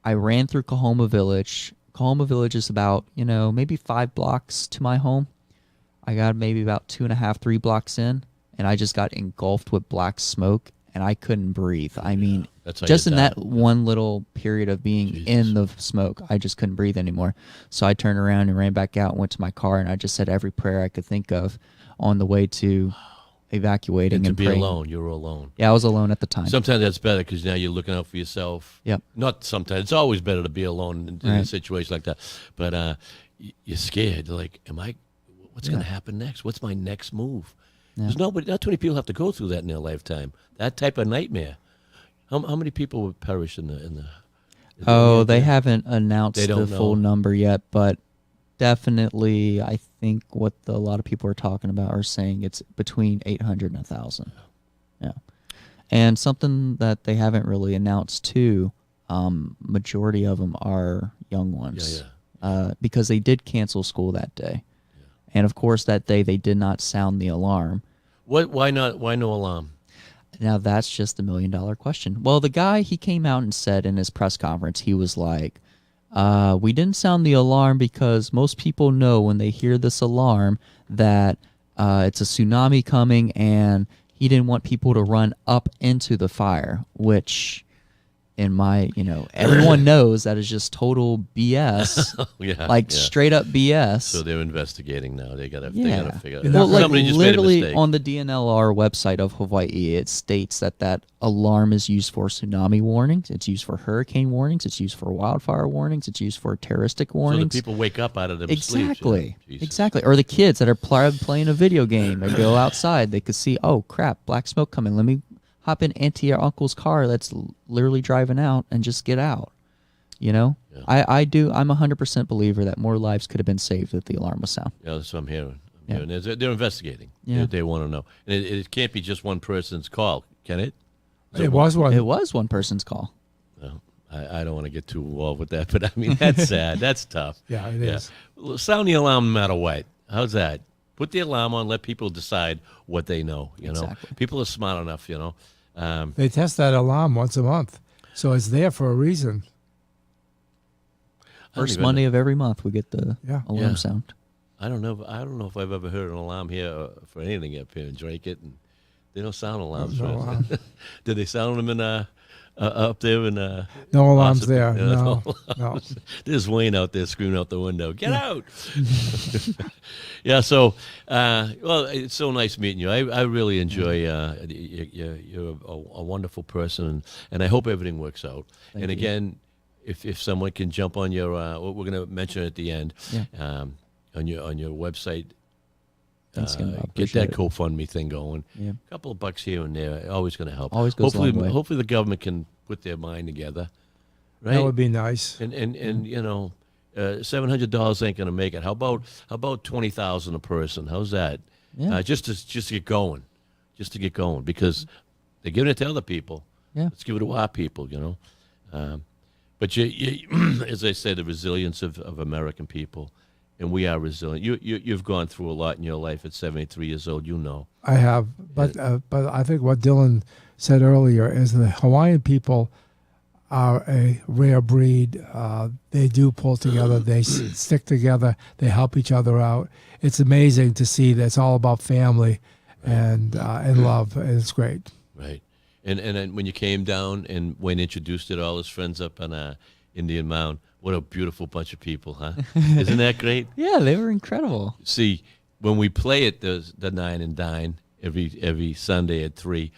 I ran through Kahoma Village. Kahoma Village is about, maybe 5 blocks to my home. I got maybe about 2.5, 3 blocks in, and I just got engulfed with black smoke, and I couldn't breathe. I mean, That's how just you in die. that one little period of being Jesus. in the smoke, I just couldn't breathe anymore. So I turned around and ran back out and went to my car, and I just said every prayer I could think of on the way to evacuating And to and be praying. alone, you were alone. Yeah, I was alone at the time. Sometimes that's better because now you're looking out for yourself. Yep. Not sometimes. It's always better to be alone in a Right. situation like that. But you're scared. You're like, what's going to happen next? What's my next move? There's not too many people have to go through that in their lifetime. That type of nightmare. How many people would perish in the Oh, they haven't announced They don't the full know. number yet, but definitely I think what a lot of people are talking about are saying it's between 800 and 1,000. Yeah. And something that they haven't really announced too, majority of them are young ones. Because they did cancel school that day. And of course that day they did not sound the alarm. Why not? Why no alarm? Now that's just the $1 million question. Well, the guy, he came out and said in his press conference, he was like, we didn't sound the alarm because most people know when they hear this alarm that it's a tsunami coming, and he didn't want people to run up into the fire, which in my, everyone knows that is just total BS. Yeah, Like yeah. straight up BS. So they're investigating now. They gotta figure it out. Well, like Somebody just made a literally mistake. on the DNLR website of Hawaii, it states that alarm is used for tsunami warnings. It's used for hurricane warnings. It's used for wildfire warnings. It's used for terroristic So warnings. the people wake up out of their Exactly. sleep. Exactly. Or the kids that are playing a video game. They go outside. They could see, oh, crap, black smoke coming. Let me hop in auntie or uncle's car that's literally driving out and just get out. Yeah. I'm a 100% believer that more lives could have been saved if the alarm was sound. Yeah, that's what I'm hearing. Yeah. And they're investigating. Yeah. They want to know. And it can't be just one person's call, can it? It was one. It was one person's call. Well, I don't want to get too involved with that, but I mean, that's sad. That's tough. Yeah, it is. Well, sound the alarm no matter what. How's that? Put the alarm on. Let people decide what they know. You know, Exactly. people are smart enough. You know, They test that alarm once a month, so it's there for a reason. I don't First even- Monday of every month, we get the Yeah. alarm Yeah. sound. I don't know. I don't know if I've ever heard an alarm here for anything up here in Drake it, and they don't sound alarms. No right? alarm. Did they sound them in up there in? No alarms Awesome. there. Yeah, No, no. There's Wayne out there screaming out the window, "Get out!" Yeah. So, well, it's so nice meeting you. I really enjoy. You're a wonderful person, and I hope everything works out. Thank And you. again, if someone can jump on your, what we're going to mention at the end, Yeah. on your website. Thanks, Kim. I Get appreciate that it. GoFundMe thing going. Yeah. A couple of bucks here and there, always going to help. Always goes a hopefully, long way. hopefully the government can put their mind together, right? That would be nice. and you know, $700 ain't going to make it. How about 20,000 a person? How's that? Yeah. Just to get going, because they're giving it to other people. Yeah. Let's give it to our people, you know. But you, as I said, the resilience of American people, and we are resilient. You've gone through a lot in your life at 73 years old. You know. I have, but I think what Dylan said earlier is the Hawaiian people are a rare breed. They do pull together. They stick together. They help each other out. It's amazing to see that it's all about family and love, and it's great. Right. And then when you came down and Wayne introduced it, all his friends up on Indian Mound, what a beautiful bunch of people, huh? Isn't that great? Yeah, they were incredible. See, when we play at the Nine and Dine every Sunday at 3,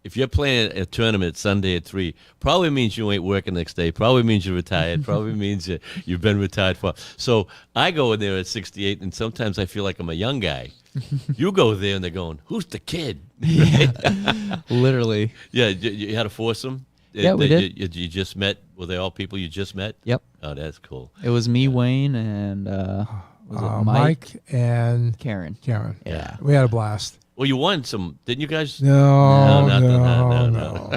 if you're playing a tournament Sunday at 3, probably means you ain't working next day. Probably means you're retired. Probably means you've been retired for. So I go in there at 68, and sometimes I feel like I'm a young guy. You go there, and they're going, "Who's the kid?" Literally. Yeah, you had a foursome. Yeah, we did. You just met. Were they all people you just met? Yep. Oh, that's cool. It was me, Wayne, and was it Mike and Karen. Karen. Yeah. We had a blast. Well, you won some, didn't you guys? No, No.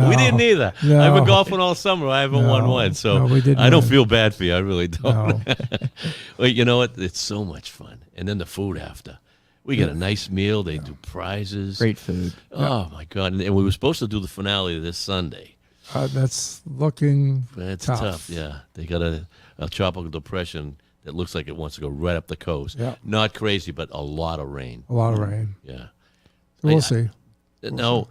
We didn't either. No. I've been golfing all summer. I haven't won one, so No, we didn't I don't win. feel bad for you. I really don't. No. Well, you know what? It's so much fun. And then the food after. We get a nice meal. They do prizes. Great food. Oh, my God. And we were supposed to do the finale this Sunday. That's looking That's tough. tough. Yeah. They got a tropical depression that looks like it wants to go right up the coast. Yeah. Not crazy, but a lot of rain. A lot of rain. Yeah. We'll see. No,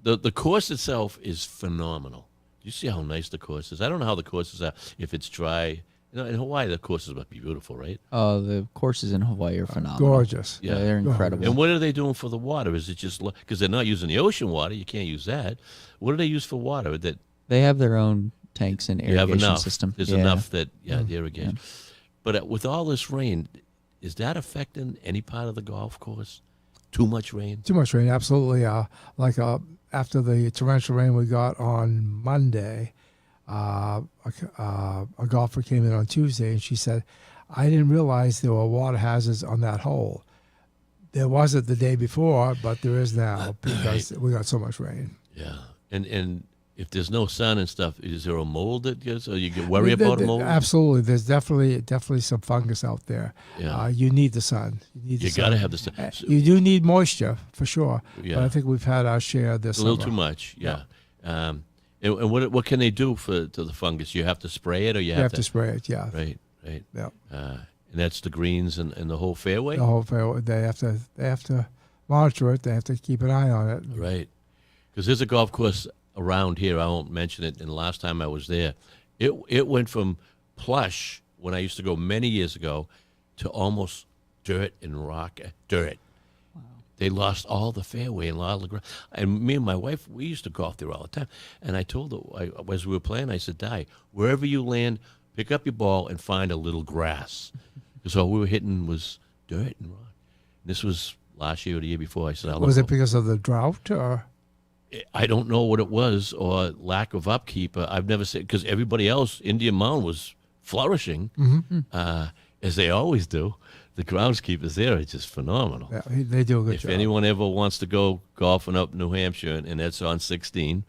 the course itself is phenomenal. You see how nice the course is? I don't know how the courses are. If it's dry, you know, in Hawaii, the courses must be beautiful, right? Oh, the courses in Hawaii are phenomenal. Gorgeous. Yeah. They're incredible. And what are they doing for the water? Is it just because they're not using the ocean water? You can't use that. What do they use for water? That They have their own tanks and you have irrigation enough. system. There's Yeah. enough that the irrigation. But with all this rain, is that affecting any part of the golf course? Too much rain? Too much rain, absolutely. After the torrential rain we got on Monday, a golfer came in on Tuesday and she said, "I didn't realize there were water hazards on that hole. There wasn't the day before, but there is now because we got so much rain." Yeah. And if there's no sun and stuff, is there a mold that gets, or you get worry about a mold? Absolutely. There's definitely some fungus out there. Yeah. You need the sun. You need the You sun. got to have the sun. You do need moisture for sure. Yeah. But I think we've had our share this A little summer. too much, yeah. And what can they do to the fungus? You have to spray it, or you You have have to spray it, yeah. Right. Yeah. And that's the greens and the whole fairway. The whole fairway, they have to monitor it. They have to keep an eye on it. Right. Because there's a golf course around here. I won't mention it. And the last time I was there, it went from plush when I used to go many years ago to almost dirt and rock. Dirt. Wow. They lost all the fairway and a lot of the ground. And me and my wife, we used to golf there all the time. And I told her, as we were playing, I said, "Di, wherever you land, pick up your ball and find a little grass." Because all we were hitting was dirt and rock. And this was last year or the year before. I said, Was it because of the drought or? I don't know what it was, or lack of upkeep. I've never seen, because everybody else, Indian Mound was flourishing, as they always do. the groundskeepers there are just phenomenal. Yeah, they do a good If job. anyone ever wants to go golfing up New Hampshire, and that's on 16,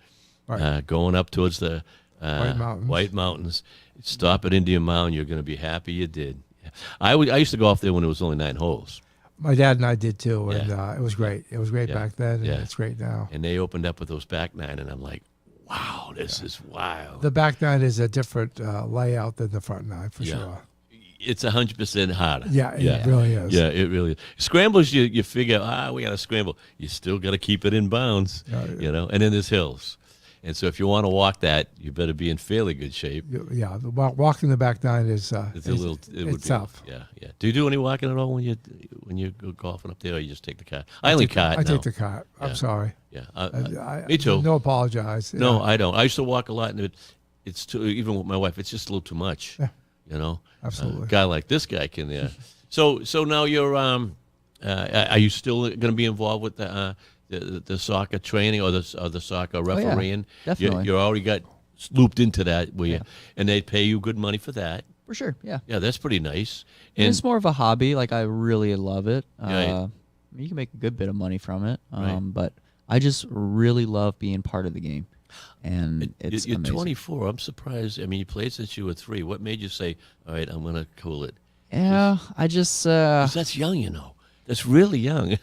Right. going up towards the White Mountains. stop at Indian Mound. You're going to be happy you did. Yeah. I used to go off there when it was only 9 holes, My dad and I did too, and Yeah. it was great. It was great Yeah. back then, and Yeah. it's great now. and they opened up with those back 9, and I'm like, wow, this is wild. The back nine is a different layout than the front nine, for Yeah. sure. It's 100% harder. Yeah, it really is. Yeah, it really is. Scrambles, you figure, we got to scramble. You still got to keep it in bounds, Yeah. and then there's hills. And so if you want to walk that, you better be in fairly good shape. Yeah, walking the back nine is It's a little, it would it's be, tough. Yeah, yeah. Do you do any walking at all when you go golfing up there, or you just take the cart? I only cart I now. take the cart. Yeah. I'm sorry. Yeah, me too. No apologize. No, Yeah, I don't. I used to walk a lot, and it's too, even with my wife, it's just a little too much. Yeah. You know, Absolutely. A guy like this guy can. So now you're. Are you still going to be involved with the soccer training or the soccer refereeing? definitely. You're already got looped into that, and they pay you good money for that. For sure, yeah. Yeah, that's pretty nice. And And it's more of a hobby. Like, I really love it. Right. You can make a good bit of money from it. Right. But I just really love being part of the game. And it's you're amazing. 24. I'm surprised. I mean, you played since you were 3. What made you say, all right, I'm going to cool it? Yeah, I just 'Cause that's young, That's really young.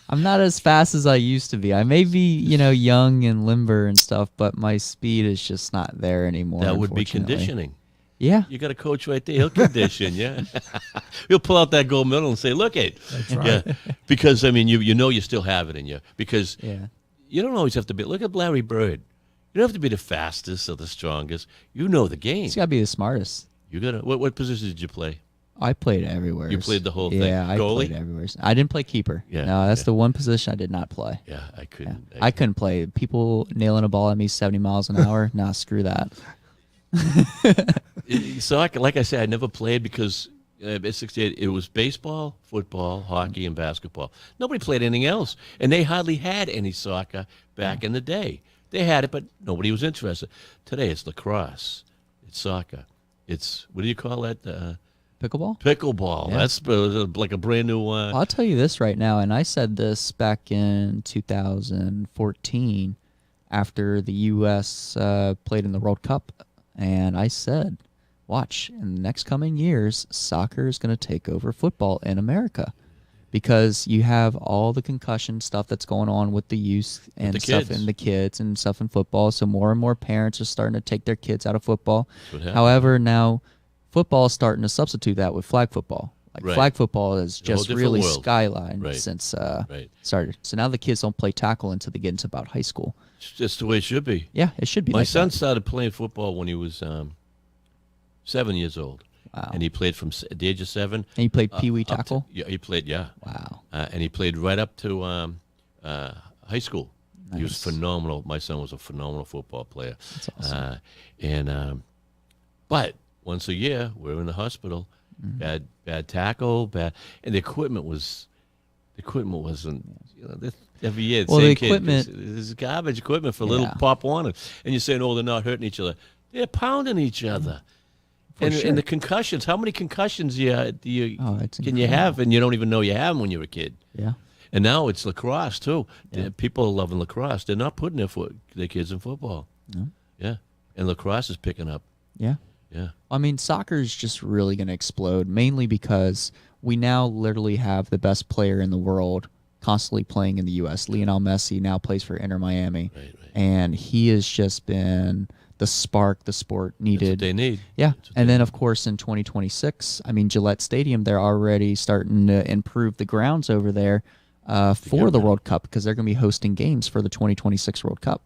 I'm not as fast as I used to be. I may be, young and limber and stuff, but my speed is just not there anymore. That would be unfortunately. conditioning. Yeah. You got a coach right there. He'll condition you. He'll pull out that gold medal and say, look it. That's right. Yeah. Because, I mean, you still have it in you. Because Yeah. you don't always have to be. Look at Larry Bird. You don't have to be the fastest or the strongest. You know the game. He's got to be the smartest. You got to. What position did you play? I played everywhere. You played the whole thing. Yeah, I Goalie? played everywhere. I didn't play keeper. Yeah, No, that's yeah. the one position I did not play. Yeah, I Yeah. couldn't. I couldn't play. People nailing a ball at me 70 miles an hour. Nah, screw that. So, like I said, I never played because at 68, it was baseball, football, hockey, and basketball. Nobody played anything else. And they hardly had any soccer back in the day. They had it, but nobody was interested. Today, it's lacrosse. It's soccer. It's, what do you call that? Pickleball? Pickleball. Yeah. That's like a brand new I'll tell you this right now, and I said this back in 2014 after the U.S. Played in the World Cup, and I said, watch, in the next coming years, soccer is going to take over football in America because you have all the concussion stuff that's going on with the youth and the stuff kids. in the kids and stuff in football, so more and more parents are starting to take their kids out of football. what happened. However, now football is starting to substitute that with flag football. Like Right. flag football is A whole just different really world. skylined Right. since Right. started. So now the kids don't play tackle until they get into about high school. It's just the way it should be. Yeah, it should be. My like son that. started playing football when he was 7 years old. Wow. And he played from the age of 7. And you played pee wee up to- tackle. yeah, he played, yeah. Wow. And he played right up to high school. He was Nice. phenomenal. My son was a phenomenal football player. That's awesome. But once a year, we're in the hospital. Mm-hmm. Bad tackle, and the equipment wasn't. Every year, Well, same the kid, equipment- There's garbage equipment for little Yeah. Pop Warner, and you're saying, "Oh, they're not hurting each other. They're pounding each other." For sure. And the concussions. How many concussions do you Oh, it's can you incredible. have, and you don't even know you have them when you're a kid? Yeah. And now it's lacrosse too. Yeah. People are loving lacrosse. They're not putting their kids in football. No. Yeah, and lacrosse is picking up. Yeah. Yeah, I mean, soccer is just really going to explode, mainly because we now literally have the best player in the world constantly playing in the U.S. Lionel Messi now plays for Inter Miami, right. and he has just been the spark the sport That's what needed. they need. Yeah, That's what and they then of course in 2026, I mean Gillette Stadium, they're already starting to improve the grounds over there for the that. World Cup because they're going to be hosting games for the 2026 World Cup.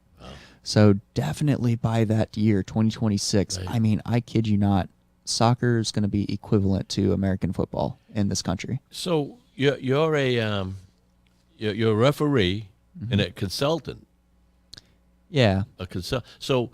So definitely by that year, 2026, Right. I mean, I kid you not, soccer is going to be equivalent to American football in this country. So you're a referee Mm-hmm. and a consultant. Yeah. So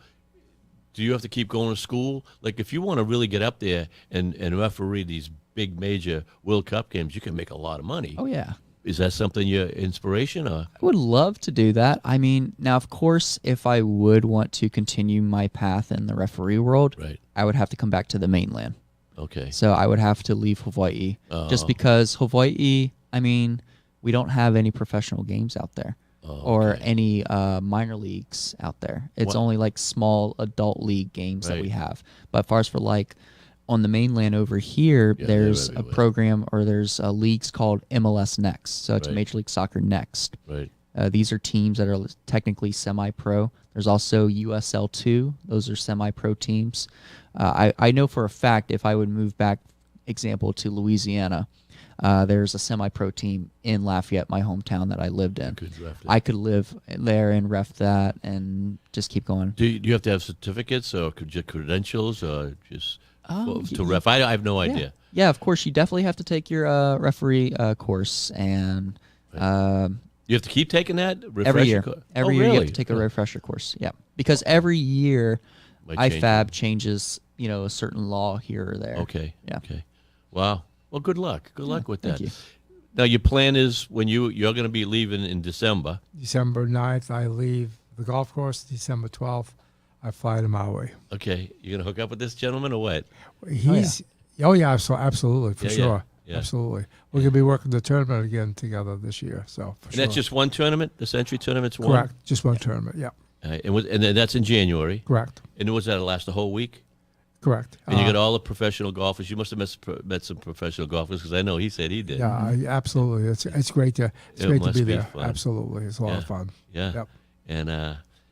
do you have to keep going to school? Like if you want to really get up there and referee these big major World Cup games, you can make a lot of money. Oh, yeah. Is that something your inspiration or? I would love to do that. I mean, now, of course, if I would want to continue my path in the referee world, Right. I would have to come back to the mainland. Okay. So I would have to leave Hawaii just because Hawaii, I mean, we don't have any professional games out there or okay. any minor leagues out there. It's What? only like small adult league games that Right. we have. But as far as for like on the mainland over here, Yeah, they're there's a everywhere. program or there's leagues called MLS Next. So it's Right. Major League Soccer Next. Right. These are teams that are technically semi-pro. There's also USL2. Those are semi-pro teams. I know for a fact if I would move back, example, to Louisiana, there's a semi-pro team in Lafayette, my hometown that I lived in. Good draft. I could live there and ref that and just keep going. Do you have to have certificates or credentials or just to y- ref? I have no idea. Yeah, of course. You definitely have to take your referee course and You have to keep taking that every year. Every year you have really? to take a refresher course. Yeah, because every year Might change IFAB changes, a certain law here or there. Okay. Yeah. Okay. Wow. Well, good luck. Good luck with thank that. you. Now, your plan is when you're going to be leaving in December. December 9th, I leave the golf course. December 12th, I fly to Maui. Okay, you're going to hook up with this gentleman or what? He's absolutely for Yeah, yeah, sure, yeah. absolutely. We're gonna be working the tournament again together this year, so for And sure. that's just one tournament. The Century Tournament's one. correct. Just one tournament. Yeah, And then that's in January. correct, And was that last the whole week? correct. And you got all the professional golfers. You must have met some professional golfers because I know he said he did. Yeah, absolutely. It's great to It great to must be be there. fun. Absolutely, it's a lot Yeah. of fun. Yeah. Yep. And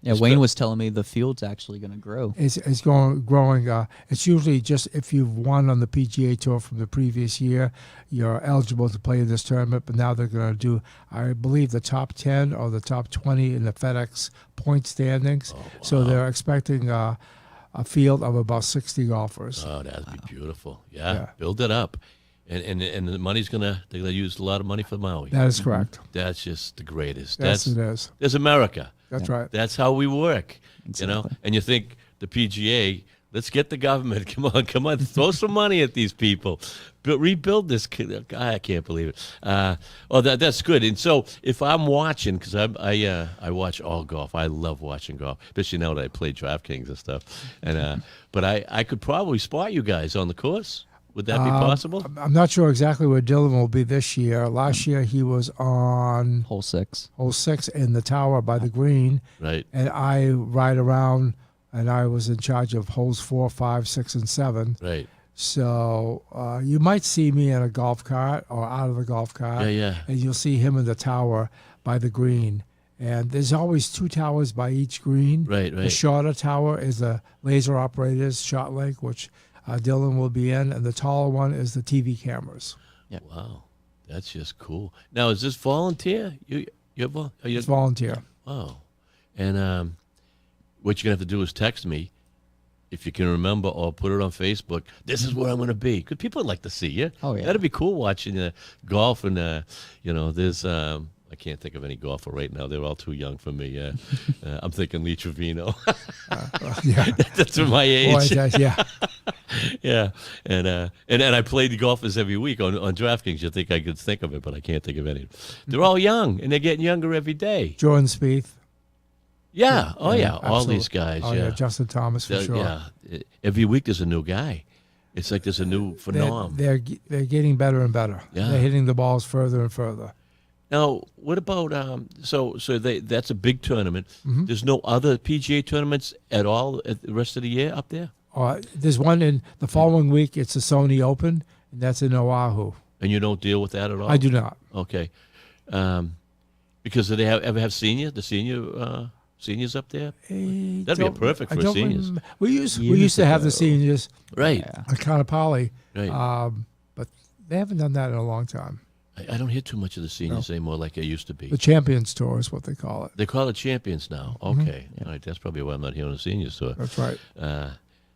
Yeah, It's Wayne good. was telling me the field's actually going to grow. It's growing. It's usually just if you've won on the PGA Tour from the previous year, you're eligible to play in this tournament. But now they're going to do, I believe, the top 10 or the top 20 in the FedEx point standings. So they're expecting a field of about 60 golfers. oh, that'd be beautiful. Yeah, Yeah. build it up. And the money's they're gonna use a lot of money for Maui. That is correct. That's just the greatest. Yes, it is. There's America. That's right. That's how we work. Exactly. And you think the PGA, let's get the government. Come on, throw some money at these people. Rebuild this. I can't believe it. That's good. And so if I'm watching, because I watch all golf. I love watching golf, especially now that I play DraftKings and stuff. And but I could probably spot you guys on the course. Would that be possible? I'm not sure exactly where Dylan will be this year. Last year he was on Hole 6. hole 6 in the tower by the green, Right. and I ride around, and I was in charge of holes 4, 5, 6, and 7. Right. So you might see me in a golf cart or out of the golf cart, Yeah. and you'll see him in the tower by the green. And there's always 2 towers by each green. Right. The shorter tower is the laser operator's shot link, which Dylan will be in, and the taller one is the TV cameras. Wow. That's just cool. Now, is this volunteer? It's volunteer. Wow. And what you're going to have to do is text me if you can remember or put it on Facebook. This is where I'm going to be. Because people would like to see you. Oh, yeah. That'd be cool watching golf. And, there's, I can't think of any golfer right now. They're all too young for me. I'm thinking Lee Trevino. Yeah. That's my age. Yeah. Yeah. And I play the golfers every week on DraftKings. You think I could think of it, but I can't think of any. They're all young, and they're getting younger every day. Jordan Spieth. Yeah. Oh, yeah. All absolutely. these guys. Oh, yeah. Justin Thomas for sure. Yeah. Every week there's a new guy. It's like there's a new phenomenon. They're getting better and better. Yeah. They're hitting the balls further and further. Now, what about so that's a big tournament. Mm-hmm. There's no other PGA tournaments at all at the rest of the year up there? There's one in the following week. It's the Sony Open, and that's in Oahu. And you don't deal with that at all? I do not. Okay. Because do they ever have seniors up there? That'd be a perfect for seniors. We used to have the seniors Right. Yeah. at Kanapali, Right. but they haven't done that in a long time. I don't hear too much of the seniors anymore like I used to be. The Champions Tour is what they call it. They call it Champions now. Okay. All right. That's probably why I'm not hearing the seniors tour. That's right.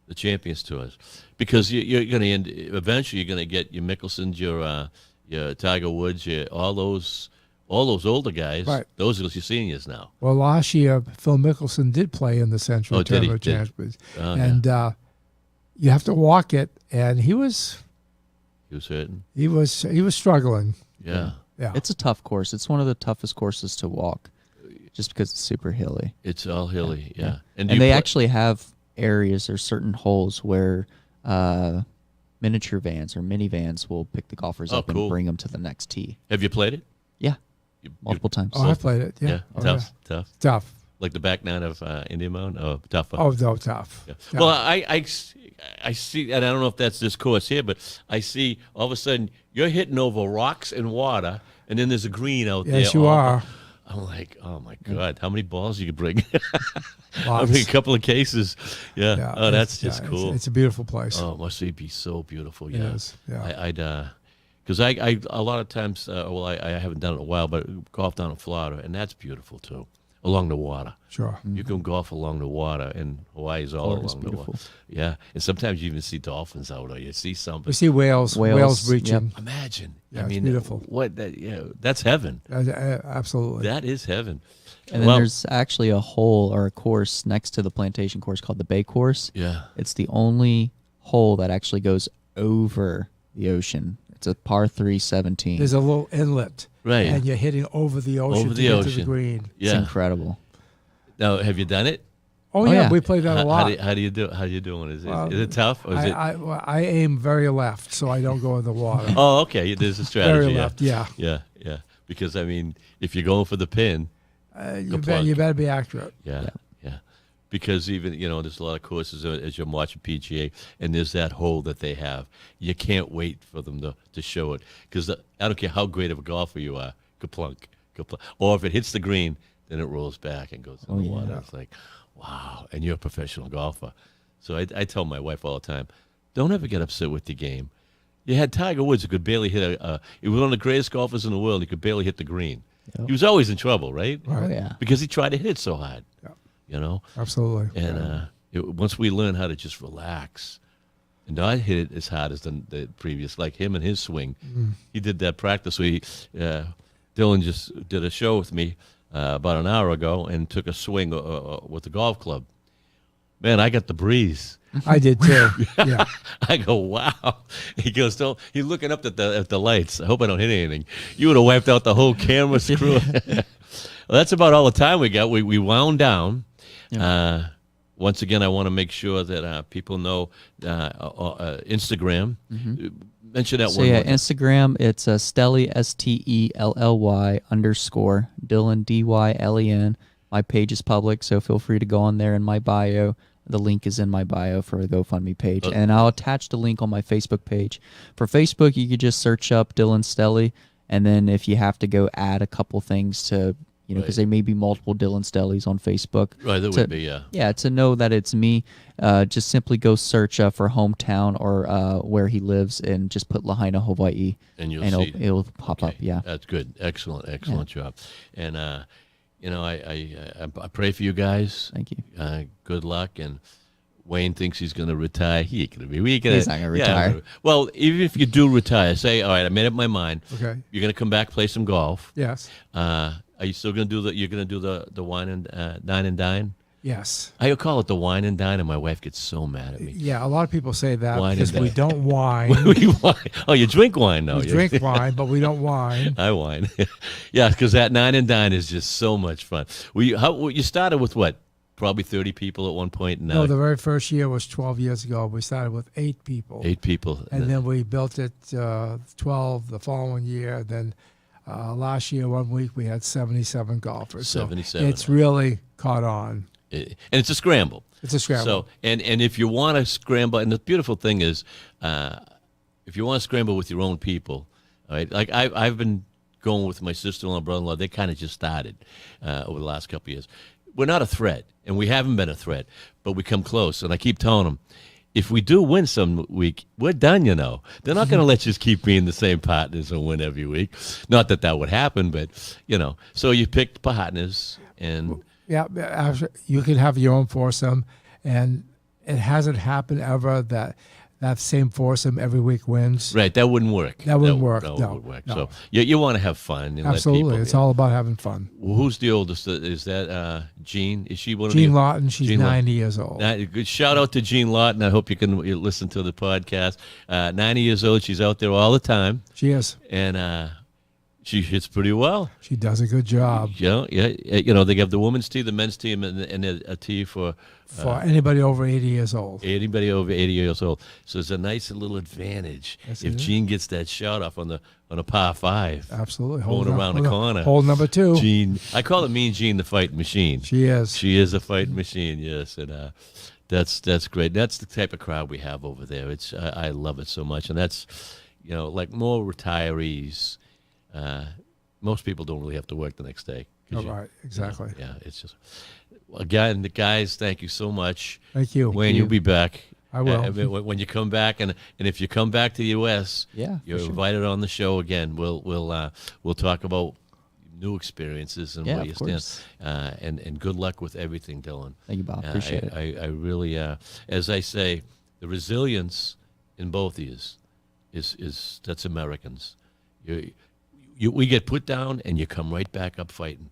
The Champions tours, because you're going to end eventually. You're going to get your Mickelsons, your Tiger Woods, all those older guys. Right. Those are your seniors now. Well, last year Phil Mickelson did play in the Century Oh, did he? Tournament Did. Champions, Oh, and you have to walk it, and he was He was hurting. struggling. Yeah. Yeah, It's a tough course. It's one of the toughest courses to walk just because it's super hilly. It's all hilly. Yeah. And do you they play- actually have areas or certain holes where miniature vans or minivans will pick the golfers Oh, up cool. and bring them to the next tee. Have you played it? Yeah, You- multiple times. Oh, I've played it. Yeah. Oh, tough, tough. Tough. Like the back nine of Indian Mound? Oh, tougher. Oh, no, tough. Yeah. Yeah. Well, I see, and I don't know if that's this course here, but I see all of a sudden you're hitting over rocks and water, and then there's a green out there. Yes, you are. I'm like, oh my God, how many balls you could bring? I Lots. mean, a couple of cases. Yeah. Yeah, Oh, that's it's- just yeah, cool. It's a beautiful place. Oh, must be so beautiful. It Yeah. is, yeah. I'd because I a lot of times, I haven't done it in a while, but golf down in Florida, and that's beautiful too, along the water. Sure. You can golf along the water, and Hawaii's all Florida's along the water. beautiful. Yeah, and sometimes you even see dolphins out, or you see We something. see whales Whales, breaching. Imagine. Yeah, I it's mean, beautiful. What that? Yeah, that's heaven. Absolutely. That is heaven. And then Well, there's actually a hole or a course next to the plantation course called the Bay Course. yeah. It's the only hole that actually goes over the ocean. It's a par 3 17. There's a little inlet. Right. And you're hitting over the ocean Over to the get to ocean. the green. It's Yeah. incredible. Now, have you done it? Oh, Oh, yeah, yeah. we play that a lot. How do you do? How you doing? Is Well, it tough? Or is it? I aim very left, so I don't go in the water. Oh, okay. There's a strategy. Very yeah. left, yeah. Yeah. Because I mean, if you're going for the pin, You plug. better be accurate. yeah. Because even there's a lot of courses as you're watching PGA, and there's that hole that they have. You can't wait for them to show it because I don't care how great of a golfer you are, kaplunk. Or if it hits the green, then it rolls back and goes in the water. It's like, wow, and you're a professional golfer. So I tell my wife all the time, don't ever get upset with the game. You had Tiger Woods who could barely hit he was one of the greatest golfers in the world. He could barely hit the green. Yep. He was always in trouble, right? Oh, yeah. Because he tried to hit it so hard. Yeah. And Absolutely. once we learn how to just relax and not hit it as hard as the previous, like him and his swing. He did that practice. Dylan just did a show with me about an hour ago and took a swing with the golf club. Man, I got the breeze. I did too. Yeah. I go, wow. He goes, don't. He's looking up at the lights. I hope I don't hit anything. You would have wiped out the whole camera screw. Well, that's about all the time we got. We wound down. Yeah. Once again, I want to make sure that people know Instagram. Mention that So one. yeah, more time. Instagram, it's Stelly, STELLY _ Dylan, DYLEN. My page is public, so feel free to go on there in my bio. The link is in my bio for the GoFundMe page. And I'll attach the link on my Facebook page. For Facebook, you could just search up Dylan Stelly, and then if you have to go add a couple things to, because there may be multiple Dylan Stellys on Facebook. Right, there would be, yeah. Yeah, to know that it's me, just simply go search for hometown or where he lives and just put Lahaina, Hawaii. And you'll and see. it'll pop up, Okay, yeah. That's good. Excellent job. And, I pray for you guys. Thank you. Good luck. And Wayne thinks he's going to retire. He ain't going to be. He's not gonna retire. Well, even if you do retire, say, all right, I made up my mind. Okay. You're going to come back, play some golf. Yes. Are you still going to do you're going to do the wine and dine and dine? Yes. I call it the wine and dine, and my wife gets so mad at me. Yeah, a lot of people say that Wine because and we dine. don't wine. Oh, you drink wine, though. We drink wine, but we don't wine. I wine. Yeah, because that nine and dine is just so much fun. You started with what? Probably 30 people at one point. And No, the very first year was 12 years ago. We started with 8 people. 8 people. And then we built it 12 the following year. Then last year, 1 week, we had 77 golfers. 77. So it's really caught on. And it's a scramble. It's a scramble. So and if you want to scramble, and the beautiful thing is, if you want to scramble with your own people, all right. Like I've been going with my sister-in-law, and brother-in-law. They kind of just started over the last couple of years. We're not a threat, and we haven't been a threat, but we come close. And I keep telling them, if we do win some week, we're done. They're not going to let you keep being the same partners and win every week. Not that would happen, but So you picked partners and. Yeah, you can have your own foursome, and it hasn't happened ever that same foursome every week wins. Right, that wouldn't work. That wouldn't work. No, No, wouldn't work. no. So you want to have fun. And Absolutely, let people, it's all about having fun. Well, who's the oldest? Is that Jean? Is she one of the? Jean Lawton, she's Jean 90 years old. Good shout out to Jean Lawton. I hope you can listen to the podcast. 90 years old. She's out there all the time. She is. And She hits pretty well. She does a good job Yeah, yeah. You know, they have the women's tee, the men's tee, and a tee for anybody over 80 years old. anybody over 80 years old. So it's a nice little advantage Yes, if it is. Jean gets that shot off on a par 5. Absolutely. Going around the corner. Hole number 2. Jean, I call it Mean Jean, the fighting machine. She is. She is a fighting machine, yes, and that's great. That's the type of crowd we have over there. It's I love it so much, and that's, you know, like more retirees. Most people don't really have to work the next day. Oh, right, exactly. Yeah, it's just again, the guys. Thank you so much. Thank you. Wayne, you'll be back. I will. When you come back, and if you come back to the U.S., Yeah, you're for sure. invited on the show again. We'll talk about new experiences and Yeah, where you of course. stand. And good luck with everything, Dylan. Thank you, Bob. Appreciate it. I really, as I say, the resilience in both of you is that's Americans. We get put down and you come right back up fighting,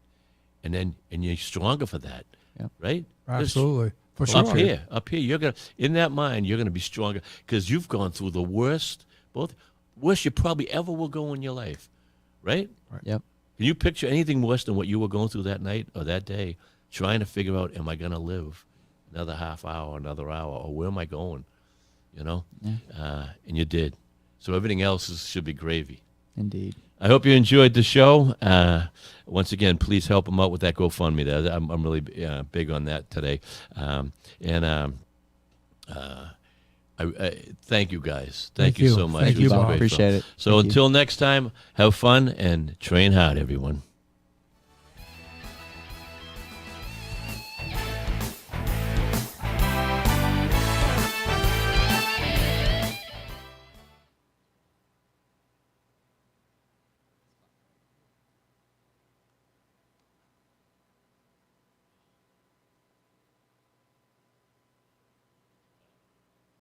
and you're stronger for that, Yep. right? Absolutely. For sure. Up here, you're gonna in that mind, you're gonna be stronger because you've gone through the worst you probably ever will go in your life, right? Yep. Can you picture anything worse than what you were going through that night or that day, trying to figure out, am I gonna live another half hour, another hour, or where am I going? You know, and you did. So everything else should be gravy. Indeed. I hope you enjoyed the show. Once again, please help them out with that GoFundMe. I'm really big on that today. I thank you guys. Thank you you. so much. Thank It you, was a Bob. great Appreciate show. it. So Thank you. until next time, have fun and train hard, everyone.